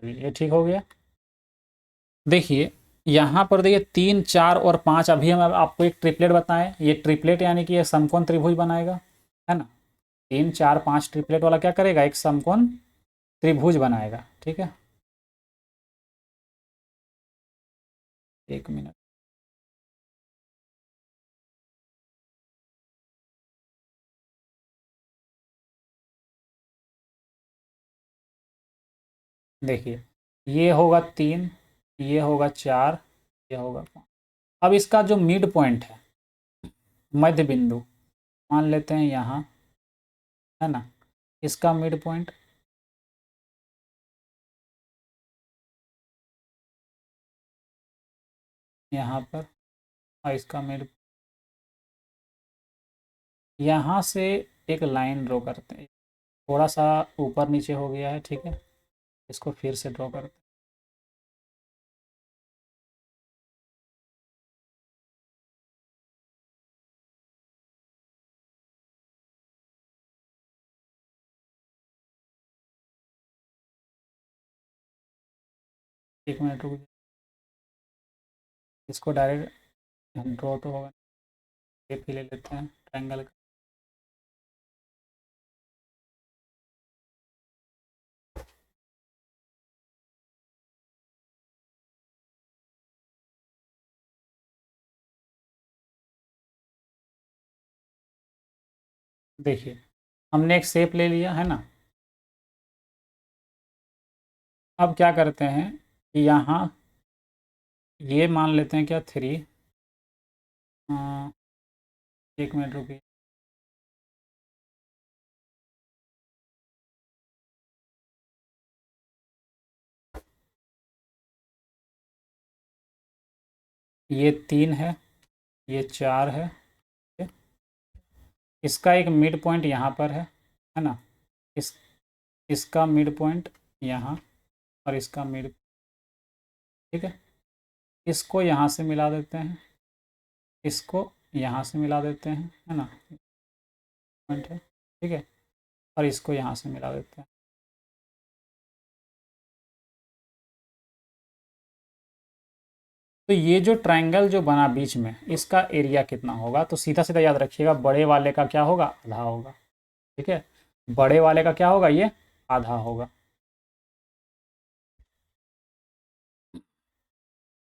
ये ठीक हो गया। देखिए यहाँ पर, देखिए 3 4 और 5, अभी हम आपको एक ट्रिपलेट बताएं, ये ट्रिपलेट यानी कि ये समकोण त्रिभुज बनाएगा, है ना। 3 4 5 ट्रिपलेट वाला क्या करेगा, एक समकोण त्रिभुज बनाएगा। ठीक है, 1 मिनट, देखिए ये होगा 3, ये होगा 4, ये होगा 5। अब इसका जो मिड पॉइंट है, मध्य बिंदु, मान लेते हैं यहाँ, है ना, इसका मिड पॉइंट यहाँ पर, और इसका मिड, यहाँ से एक लाइन ड्रॉ करते हैं, थोड़ा सा ऊपर नीचे हो गया है। ठीक है, इसको फिर से ड्रॉ करते हैं। एक मिनट रुक, इसको डायरेक्ट ड्रॉ तो होगा। शेप ही ले लेते हैं ट्रायंगल का। देखिए हमने एक शेप ले लिया है ना। अब क्या करते हैं कि यहाँ ये मान लेते हैं क्या 3, 1 मिनट रुकिए। ये 3 है, ये 4 है। इसका एक मिड पॉइंट यहाँ पर है ना। इस इसका मिड पॉइंट यहाँ और इसका मिड, ठीक है। इसको यहाँ से मिला देते हैं, इसको यहाँ से मिला देते हैं, है ना, पॉइंट है, ठीक है। और इसको यहाँ से मिला देते हैं। तो ये जो ट्रायंगल जो बना बीच में, इसका एरिया कितना होगा? तो सीधा सीधा याद रखिएगा, बड़े वाले का क्या होगा? आधा होगा, ठीक है। बड़े वाले का क्या होगा? ये आधा होगा।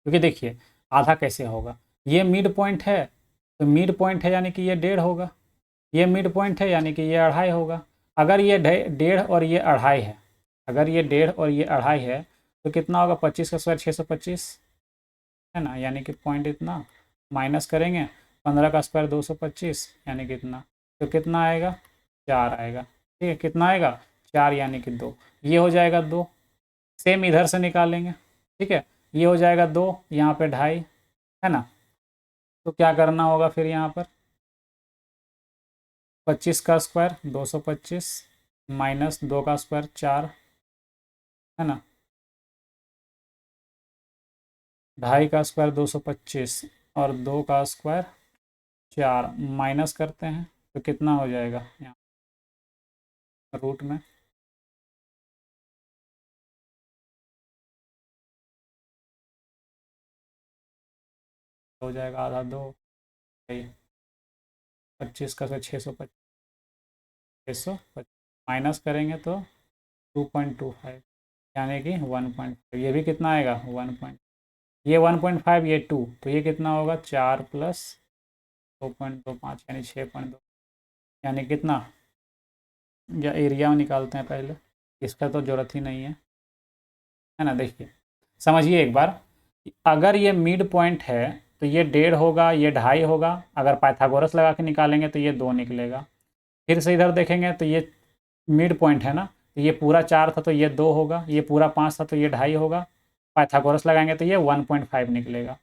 क्योंकि देखिए आधा कैसे होगा, ये मिड पॉइंट है, तो मिड पॉइंट है यानी कि ये 1.5 होगा। ये मिड पॉइंट है यानी कि ये 2.5 होगा। अगर ये 1.5 और ये 2.5 है, अगर ये 1.5 और ये 2.5 है, तो कितना होगा? 25 का स्क्वायर 625, है ना, यानी कि पॉइंट इतना। माइनस करेंगे 15 का स्क्वायर 225, यानी कितना? तो कितना आएगा? 4 आएगा, ठीक है। कितना आएगा? 4 यानी कि 2। ये हो जाएगा 2। सेम इधर से निकालेंगे, ठीक है। ये हो जाएगा 2, यहाँ पे 2.5, है ना। तो क्या करना होगा फिर यहाँ पर? 25 का स्क्वायर 225 माइनस 2 का स्क्वायर 4, है ना। 2.5 का स्क्वायर 225 और 2 का स्क्वायर 4, माइनस करते हैं तो कितना हो जाएगा? यहाँ रूट में हो जाएगा आधा 2, 25 का स्क्वायर 625 माइनस करेंगे तो 2.25, यानी कि 1.5। ये भी कितना आएगा? 1 ये 1.5, ये 2, तो ये कितना होगा? 4 प्लस 2.25 यानी 6.2, यानी कितना? या एरिया निकालते हैं पहले, इसका तो ज़रूरत ही नहीं है ना। देखिए समझिए एक बार, अगर ये मिड पॉइंट है तो ये 1.5 होगा, ये 2.5 होगा। अगर पाइथागोरस लगा के निकालेंगे तो ये 2 निकलेगा। फिर से इधर देखेंगे तो ये मिड पॉइंट है ना, तो ये पूरा 4 था तो ये 2 होगा, ये पूरा 5 था तो ये 2.5 होगा। पाइथागोरस लगाएंगे तो ये 1.5 निकलेगा।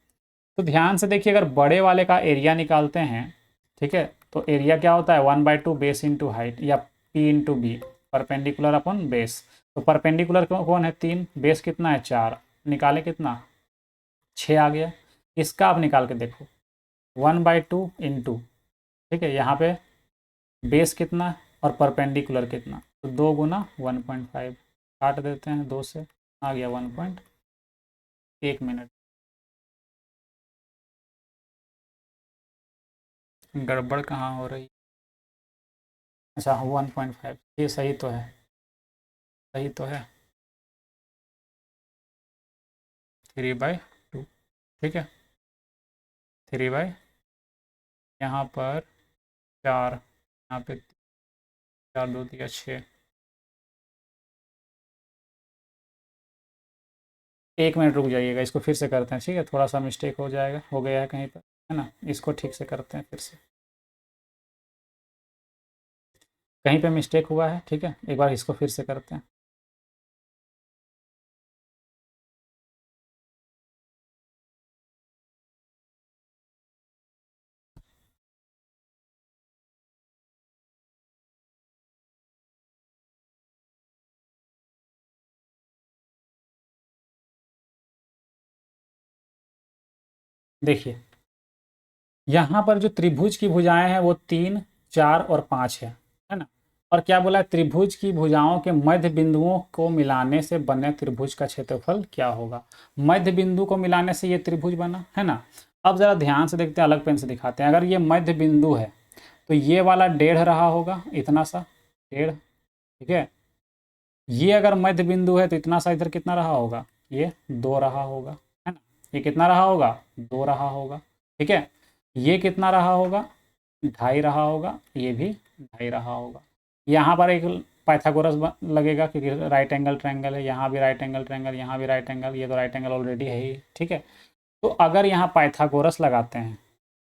तो ध्यान से देखिए, अगर बड़े वाले का एरिया निकालते हैं, ठीक है, तो एरिया क्या होता है? 1/2 बेस इंटू हाइट, या P into B, perpendicular upon base. तो परपेंडिकुलर कौन है? 3, बेस कितना है? 4, निकाले कितना? 6 आ गया। इसका आप निकाल के देखो, 1/2 इंटू, ठीक है, यहाँ पे बेस कितना और परपेंडिकुलर कितना, तो 2 गुना 1.5, काट देते हैं 2 से, आ गया 1 मिनट। गड़बड़ कहाँ हो रही? अच्छा 1.5, ये सही तो है, सही तो है। 3/2, ठीक है। 3 यहाँ पर 4, यहाँ पे 4 2 दिया 6। 1 मिनट रुक जाइएगा, इसको फिर से करते हैं, ठीक है। थोड़ा सा मिस्टेक हो जाएगा, हो गया है कहीं पर, है ना। इसको ठीक से करते हैं फिर से, कहीं पे मिस्टेक हुआ है, ठीक है। एक बार इसको फिर से करते हैं। देखिए यहाँ पर जो त्रिभुज की भुजाएं हैं वो 3, 4 और 5 है ना। और क्या बोला है? त्रिभुज की भुजाओं के मध्य बिंदुओं को मिलाने से बने त्रिभुज का क्षेत्रफल क्या होगा? मध्य बिंदु को मिलाने से ये त्रिभुज बना, है ना। अब ज़रा ध्यान से देखते हैं, अलग पेन से दिखाते हैं। अगर ये मध्य बिंदु है तो ये वाला 1.5 रहा होगा, इतना सा 1.5, ठीक है। ये अगर मध्य बिंदु है तो इतना सा इधर कितना रहा होगा, ये 2 रहा होगा, है ना। ये कितना रहा होगा, 2 रहा होगा, ठीक है। ये कितना रहा होगा, 2.5 रहा होगा, ये भी 2.5 रहा होगा। यहाँ पर एक पाइथागोरस लगेगा क्योंकि राइट एंगल ट्रायंगल है, यहाँ भी राइट एंगल ट्रायंगल, यहाँ भी राइट एंगल, ये तो राइट एंगल ऑलरेडी है ही, ठीक है। तो अगर यहाँ पाइथागोरस लगाते हैं,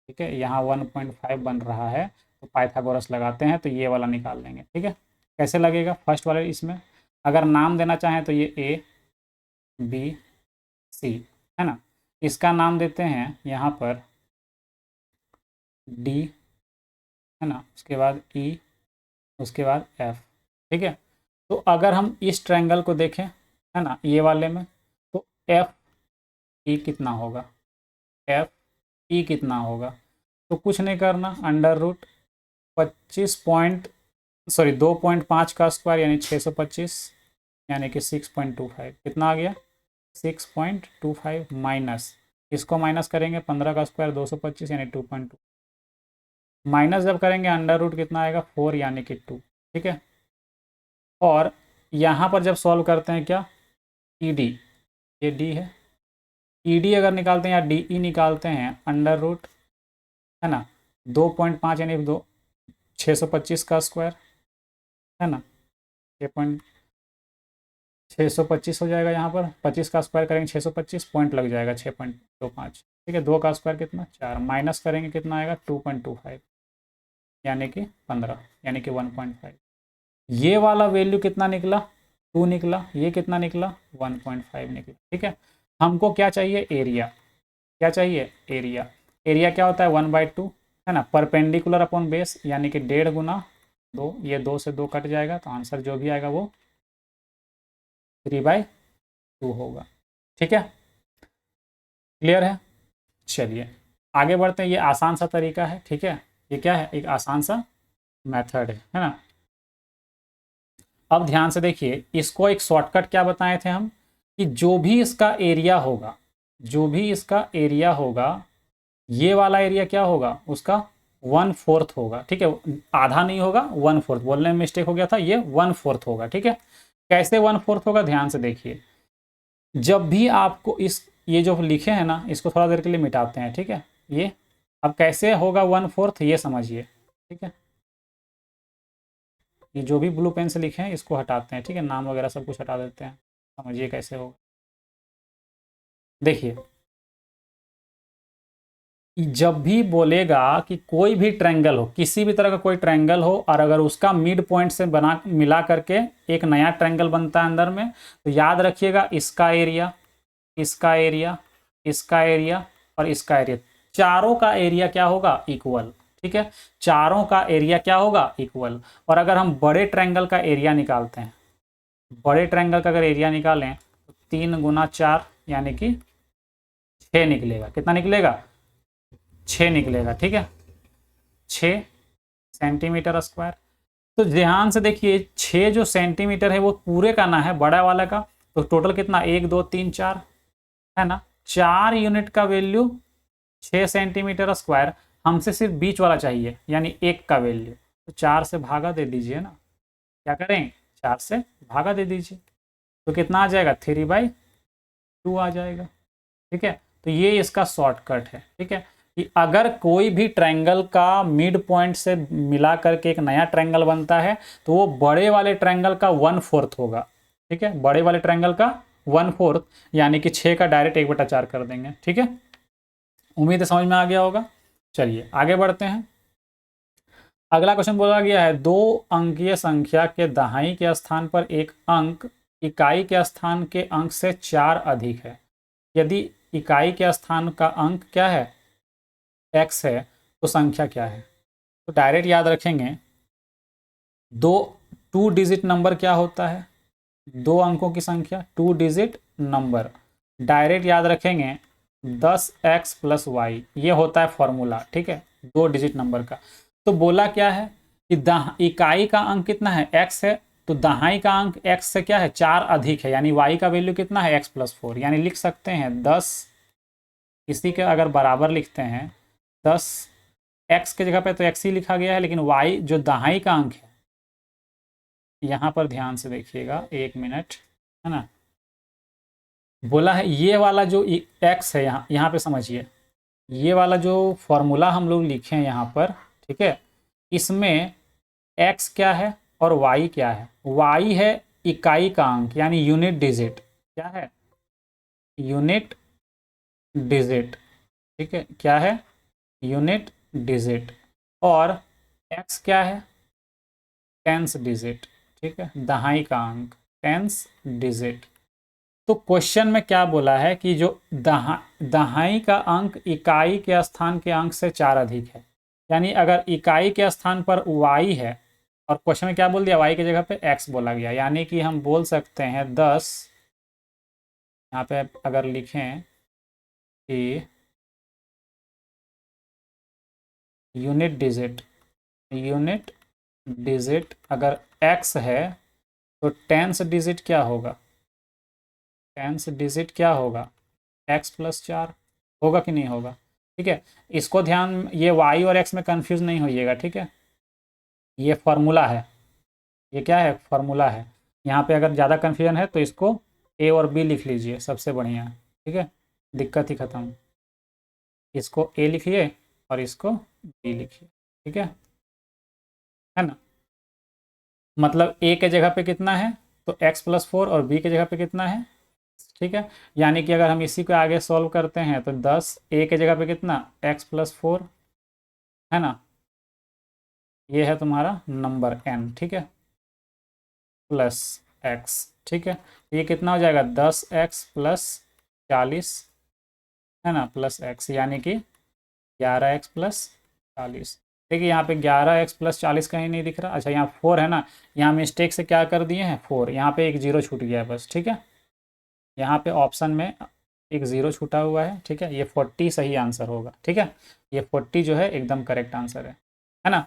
ठीक है, यहाँ 1.5 बन रहा है तो पाइथागोरस लगाते हैं तो ये वाला निकाल लेंगे, ठीक है। कैसे लगेगा, फर्स्ट वाले इसमें अगर नाम देना चाहें तो ये ए बी सी, है ना। इसका नाम देते हैं यहाँ पर डी, है ना, उसके बाद ई, उसके बाद एफ, ठीक है। तो अगर हम इस ट्रायंगल को देखें, है ना, ये वाले में, तो एफ ई कितना होगा, एफ ई कितना होगा, तो कुछ नहीं करना, अंडर रूट 2.5 का स्क्वायर यानी 625 यानी कि 6.25 कितना आ गया, 6.25 माइनस, इसको माइनस करेंगे 15 का स्क्वायर 225 यानी 2.2, माइनस जब करेंगे अंडर रूट कितना आएगा 4 यानी कि 2, ठीक है। और यहाँ पर जब सॉल्व करते हैं क्या, ई डी, ये डी है, ई डी अगर निकालते हैं या डी ई निकालते हैं, अंडर रूट, है ना, 2.5 यानी 625 का स्क्वायर, है ना, 625 हो जाएगा। यहाँ पर 25 का स्क्वायर करेंगे 625, पॉइंट लग जाएगा 6.25, ठीक है। 2 का स्क्वायर कितना 4, माइनस करेंगे कितना आएगा 2.25 यानी कि 15 यानी कि 1.5। ये वाला वैल्यू कितना निकला, 2 निकला, ये कितना निकला 1.5 निकला, ठीक है। हमको क्या चाहिए, एरिया, क्या चाहिए, एरिया। एरिया क्या होता है 1/2, है ना, परपेंडिकुलर अपॉन बेस यानी कि 1.5 गुना 2, ये 2 से 2 कट जाएगा तो आंसर जो भी आएगा वो 3/2 होगा, ठीक है। क्लियर है, चलिए आगे बढ़ते हैं। ये आसान सा तरीका है, ठीक है, ये क्या है, एक आसान सा मेथड है ना। अब ध्यान से देखिए, इसको एक शॉर्टकट क्या बताए थे हम, कि जो भी इसका एरिया होगा, जो भी इसका एरिया होगा, ये वाला एरिया क्या होगा, उसका 1/4 होगा, ठीक है। आधा नहीं होगा, 1/4, बोलने में मिस्टेक हो गया था, ये 1/4 होगा, ठीक है। कैसे 1/4 होगा, ध्यान से देखिए। जब भी आपको ये जो लिखे हैं ना, इसको थोड़ा देर के लिए मिटाते हैं, ठीक है। ये अब कैसे होगा 1/4 ये समझिए, ठीक है। ये जो भी ब्लू पेन से लिखे हैं इसको हटाते हैं, ठीक है, नाम वगैरह सब कुछ हटा देते हैं, समझिए कैसे होगा। देखिए, जब भी बोलेगा कि कोई भी ट्रायंगल हो, किसी भी तरह का कोई ट्रायंगल हो, और अगर उसका मिड पॉइंट से बना मिला करके एक नया ट्रायंगल बनता है अंदर में, तो याद रखिएगा इसका एरिया, इसका एरिया, इसका एरिया और इसका एरिया, चारों का एरिया क्या होगा, इक्वल, ठीक है। चारों का एरिया क्या होगा, इक्वल। और अगर हम बड़े ट्रायंगल का एरिया निकालते हैं, बड़े ट्रायंगल का अगर एरिया निकालें तो 3 गुना 4 यानी कि 6 निकलेगा, कितना निकलेगा, 6 निकलेगा, ठीक है, 6 सेंटीमीटर स्क्वायर। तो ध्यान से देखिए, 6 जो सेंटीमीटर है वो पूरे का ना है, बड़ा वाला का, तो टोटल कितना 1 2 3 4, है ना। 4 यूनिट का वैल्यू 6 सेंटीमीटर स्क्वायर, हमसे सिर्फ बीच वाला चाहिए यानी 1 का वैल्यू, तो 4 से भागा दे दीजिए ना, क्या करें 4 से भागा दे दीजिए, तो कितना आ जाएगा 3/2 आ जाएगा, ठीक है। तो ये इसका शॉर्टकट है, ठीक है, कि अगर कोई भी ट्रायंगल का मिड पॉइंट से मिला करके एक नया ट्रायंगल बनता है तो वो बड़े वाले ट्रायंगल का 1/4 होगा, ठीक है, बड़े वाले ट्रायंगल का 1/4 यानी कि 6 का डायरेक्ट 1/4 कर देंगे, ठीक है। उम्मीद है समझ में आ गया होगा। चलिए आगे बढ़ते हैं। अगला क्वेश्चन बोला गया है, 2 अंकीय संख्या के दहाई के स्थान पर एक अंक इकाई के स्थान के अंक से 4 अधिक है, यदि इकाई के स्थान का अंक क्या है, x है, तो संख्या क्या है। तो डायरेक्ट याद रखेंगे, 2 डिजिट नंबर क्या होता है, 2 अंकों की संख्या 2 डिजिट नंबर, डायरेक्ट याद रखेंगे 10x + y, ये होता है फॉर्मूला, ठीक है, 2 डिजिट नंबर का। तो बोला क्या है कि इकाई का अंक कितना है, x है, तो दहाई का अंक x से क्या है 4 अधिक है, यानी y का वैल्यू कितना है x + 4, यानी लिख सकते हैं 10 इसी के अगर बराबर लिखते हैं 10 x के जगह पे तो x ही लिखा गया है, लेकिन y जो दहाई का अंक है, यहाँ पर ध्यान से देखिएगा 1 मिनट, है ना। बोला है ये वाला जो x है, यहाँ पे समझिए, ये वाला जो फॉर्मूला हम लोग लिखे हैं यहाँ पर, ठीक है, इसमें x क्या है और y क्या है। y है इकाई का अंक यानी यूनिट डिजिट, क्या है, यूनिट डिजिट, ठीक है, क्या है, यूनिट डिजिट। और x क्या है, टेंस डिजिट, ठीक है, दहाई का अंक, टेंस डिजिट। तो क्वेश्चन में क्या बोला है कि जो दहाई का अंक इकाई के स्थान के अंक से 4 अधिक है, यानी अगर इकाई के स्थान पर y है और क्वेश्चन में क्या बोल दिया, y की जगह पे x बोला गया, यानी कि हम बोल सकते हैं 10, यहाँ पे अगर लिखें कि यूनिट डिजिट, यूनिट डिजिट अगर x है तो टेंस डिजिट क्या होगा, टेंस डिजिट क्या होगा, x + 4 होगा कि नहीं होगा। ठीक है, इसको ध्यान, ये y और x में कंफ्यूज नहीं होइएगा, ठीक है, ये फॉर्मूला है, ये क्या है, फॉर्मूला है। यहाँ पे अगर ज़्यादा कन्फ्यूजन है तो इसको a और b लिख लीजिए, सबसे बढ़िया, ठीक है, दिक्कत ही ख़त्म। इसको a लिखिए और इसको b लिखिए, ठीक है ना। मतलब a के जगह पे कितना है तो x + 4 और b के जगह पे कितना है, ठीक है। यानी कि अगर हम इसी को आगे सॉल्व करते हैं तो 10 a के जगह पे कितना, x + 4, है ना, ये है तुम्हारा नंबर n, ठीक है, प्लस x, ठीक है, ये कितना हो जाएगा 10x + 40, है ना, प्लस x, यानी कि 11x + 40। देखिए यहाँ पे 11x + 40 कहीं नहीं दिख रहा, अच्छा यहाँ 4 है ना, यहाँ मिस्टेक से क्या कर दिए हैं 4, यहाँ पे एक जीरो छूट गया है बस, ठीक है, यहाँ पे ऑप्शन में एक ज़ीरो छूटा हुआ है, ठीक है, ये 40 सही आंसर होगा, ठीक है, ये 40 जो है एकदम करेक्ट आंसर है ना।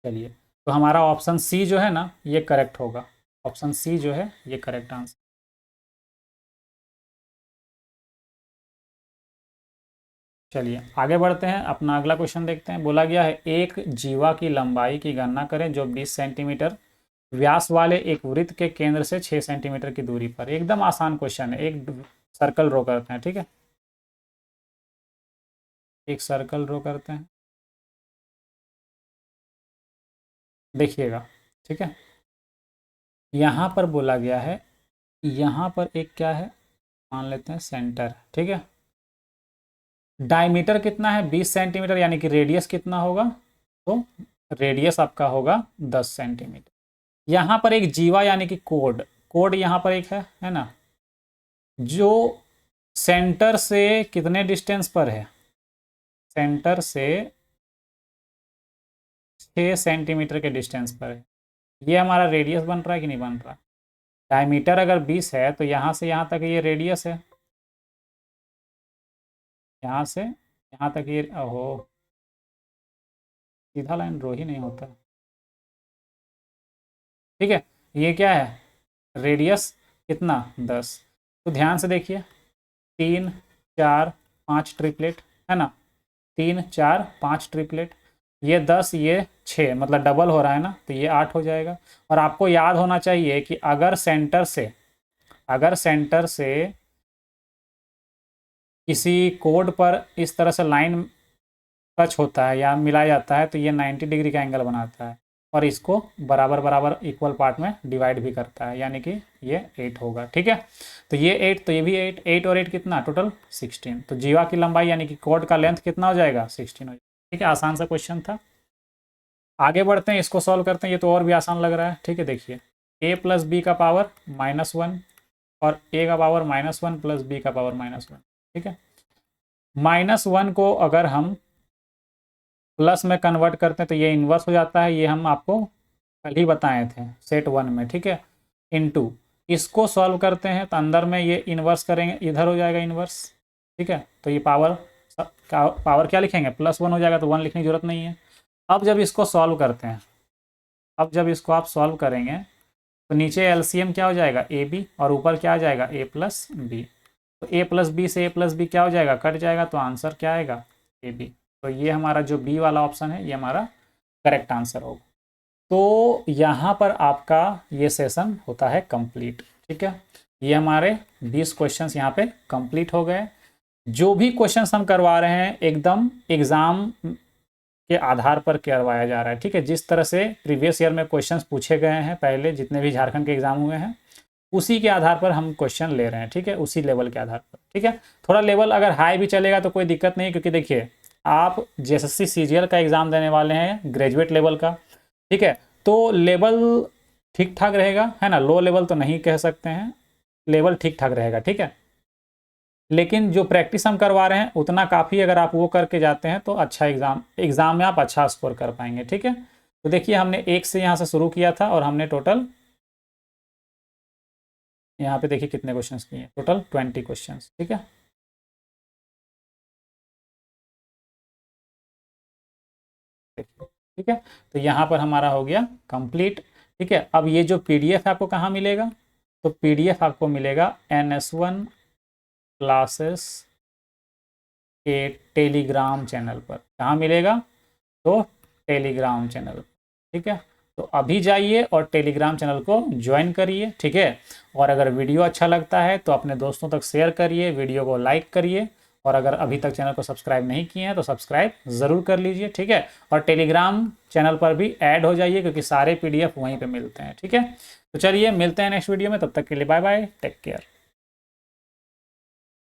चलिए, तो हमारा ऑप्शन सी जो है ना ये करेक्ट होगा, ऑप्शन सी जो है ये करेक्ट आंसर। चलिए आगे बढ़ते हैं, अपना अगला क्वेश्चन देखते हैं। बोला गया है एक जीवा की लंबाई की गणना करें जो 20 सेंटीमीटर व्यास वाले एक वृत्त के केंद्र से 6 सेंटीमीटर की दूरी पर। एकदम आसान क्वेश्चन है, एक सर्कल ड्रॉ करते हैं, ठीक है, एक सर्कल ड्रॉ करते हैं, देखिएगा, ठीक है। यहाँ पर बोला गया है, यहाँ पर एक क्या है, मान लेते हैं सेंटर, ठीक है, डायमीटर कितना है 20 सेंटीमीटर, यानी कि रेडियस कितना होगा, तो रेडियस आपका होगा 10 सेंटीमीटर। यहाँ पर एक जीवा यानी कि कोड, कोड यहाँ पर एक है ना, जो सेंटर से कितने डिस्टेंस पर है, सेंटर से 6 सेंटीमीटर के डिस्टेंस पर है। ये हमारा रेडियस बन रहा है कि नहीं बन रहा। डायमीटर अगर 20 है तो यहाँ से यहाँ तक ये रेडियस है, यहाँ से यहाँ तक ये, ओहो सीधा लाइन ड्रॉ ही नहीं होता, ठीक है, ये क्या है रेडियस कितना 10। तो ध्यान से देखिए 3 4 5 ट्रिपलेट, है ना, 3 4 5 ट्रिपलेट, ये 10 ये 6, मतलब डबल हो रहा है ना, तो ये 8 हो जाएगा। और आपको याद होना चाहिए कि अगर सेंटर से किसी कोड पर इस तरह से लाइन टच होता है या मिला जाता है तो ये 90 डिग्री का एंगल बनाता है और इसको बराबर बराबर इक्वल पार्ट में डिवाइड भी करता है, यानी कि ये 8 होगा, ठीक है। तो ये 8 तो ये भी 8, 8 और 8 कितना टोटल 16। तो जीवा की लंबाई यानी कि कोड का लेंथ कितना हो जाएगा 16 हो जाएगा, ठीक है, आसान सा क्वेश्चन था। आगे बढ़ते हैं, इसको सॉल्व करते हैं, ये तो और भी आसान लग रहा है, ठीक है। देखिए a + b का पावर -1 और a का पावर -1 + b का पावर -1, ठीक है। -1 को अगर हम प्लस में कन्वर्ट करते हैं तो ये इन्वर्स हो जाता है, ये हम आपको कल ही बताए थे सेट 1 में, ठीक है। इनटू इसको सॉल्व करते हैं तो अंदर में ये इन्वर्स करेंगे, इधर हो जाएगा इन्वर्स, ठीक है। तो ये पावर क्या लिखेंगे +1 हो जाएगा, तो 1 लिखने की जरूरत नहीं है। अब जब इसको सॉल्व करते हैं, अब जब इसको आप सॉल्व करेंगे तो नीचे एलसीएम क्या हो जाएगा AB और ऊपर क्या आ जाएगा a + b। तो a प्लस बी से a प्लस बी क्या हो जाएगा, कट जाएगा, तो आंसर क्या आएगा, ए बी। तो ये हमारा जो बी वाला ऑप्शन है ये हमारा करेक्ट आंसर होगा। तो यहाँ पर आपका ये सेशन होता है कंप्लीट। ठीक है, ये हमारे 20 क्वेश्चंस यहाँ पे कंप्लीट हो गए। जो भी क्वेश्चंस हम करवा रहे हैं एकदम एग्ज़ाम के आधार पर करवाया जा रहा है। ठीक है, जिस तरह से प्रीवियस ईयर में क्वेश्चंस पूछे गए हैं पहले जितने भी झारखंड के एग्जाम हुए हैं उसी के आधार पर हम क्वेश्चन ले रहे हैं। ठीक है, उसी लेवल के आधार पर। ठीक है, थोड़ा लेवल अगर हाई भी चलेगा तो कोई दिक्कत नहीं, क्योंकि देखिए आप जेएसएससी सीजीएल का एग्ज़ाम देने वाले हैं ग्रेजुएट लेवल का। ठीक है, तो लेवल ठीक ठाक रहेगा, है ना, लो लेवल तो नहीं कह सकते हैं, लेवल ठीक ठाक रहेगा। ठीक है, लेकिन जो प्रैक्टिस हम करवा रहे हैं उतना काफ़ी, अगर आप वो करके जाते हैं तो अच्छा एग्ज़ाम में आप अच्छा स्कोर कर पाएंगे। ठीक है, तो देखिए हमने 1 से यहाँ से शुरू किया था और हमने टोटल यहाँ पे देखिए कितने क्वेश्चंस किए, टोटल 20 क्वेश्चंस। ठीक है, ठीक है, तो यहाँ पर हमारा हो गया कंप्लीट। ठीक है, अब ये जो पीडीएफ आपको कहाँ मिलेगा, तो पीडीएफ आपको मिलेगा NS1 क्लासेस के टेलीग्राम चैनल पर। कहाँ मिलेगा, तो टेलीग्राम चैनल। ठीक है, तो अभी जाइए और टेलीग्राम चैनल को ज्वाइन करिए। ठीक है, और अगर वीडियो अच्छा लगता है तो अपने दोस्तों तक शेयर करिए, वीडियो को लाइक करिए, और अगर अभी तक चैनल को सब्सक्राइब नहीं किए हैं तो सब्सक्राइब ज़रूर कर लीजिए। ठीक है, और टेलीग्राम चैनल पर भी ऐड हो जाइए क्योंकि सारे PDF वहीं पर मिलते हैं। ठीक है, तो चलिए मिलते हैं नेक्स्ट वीडियो में, तब तक के लिए बाय बाय, टेक केयर।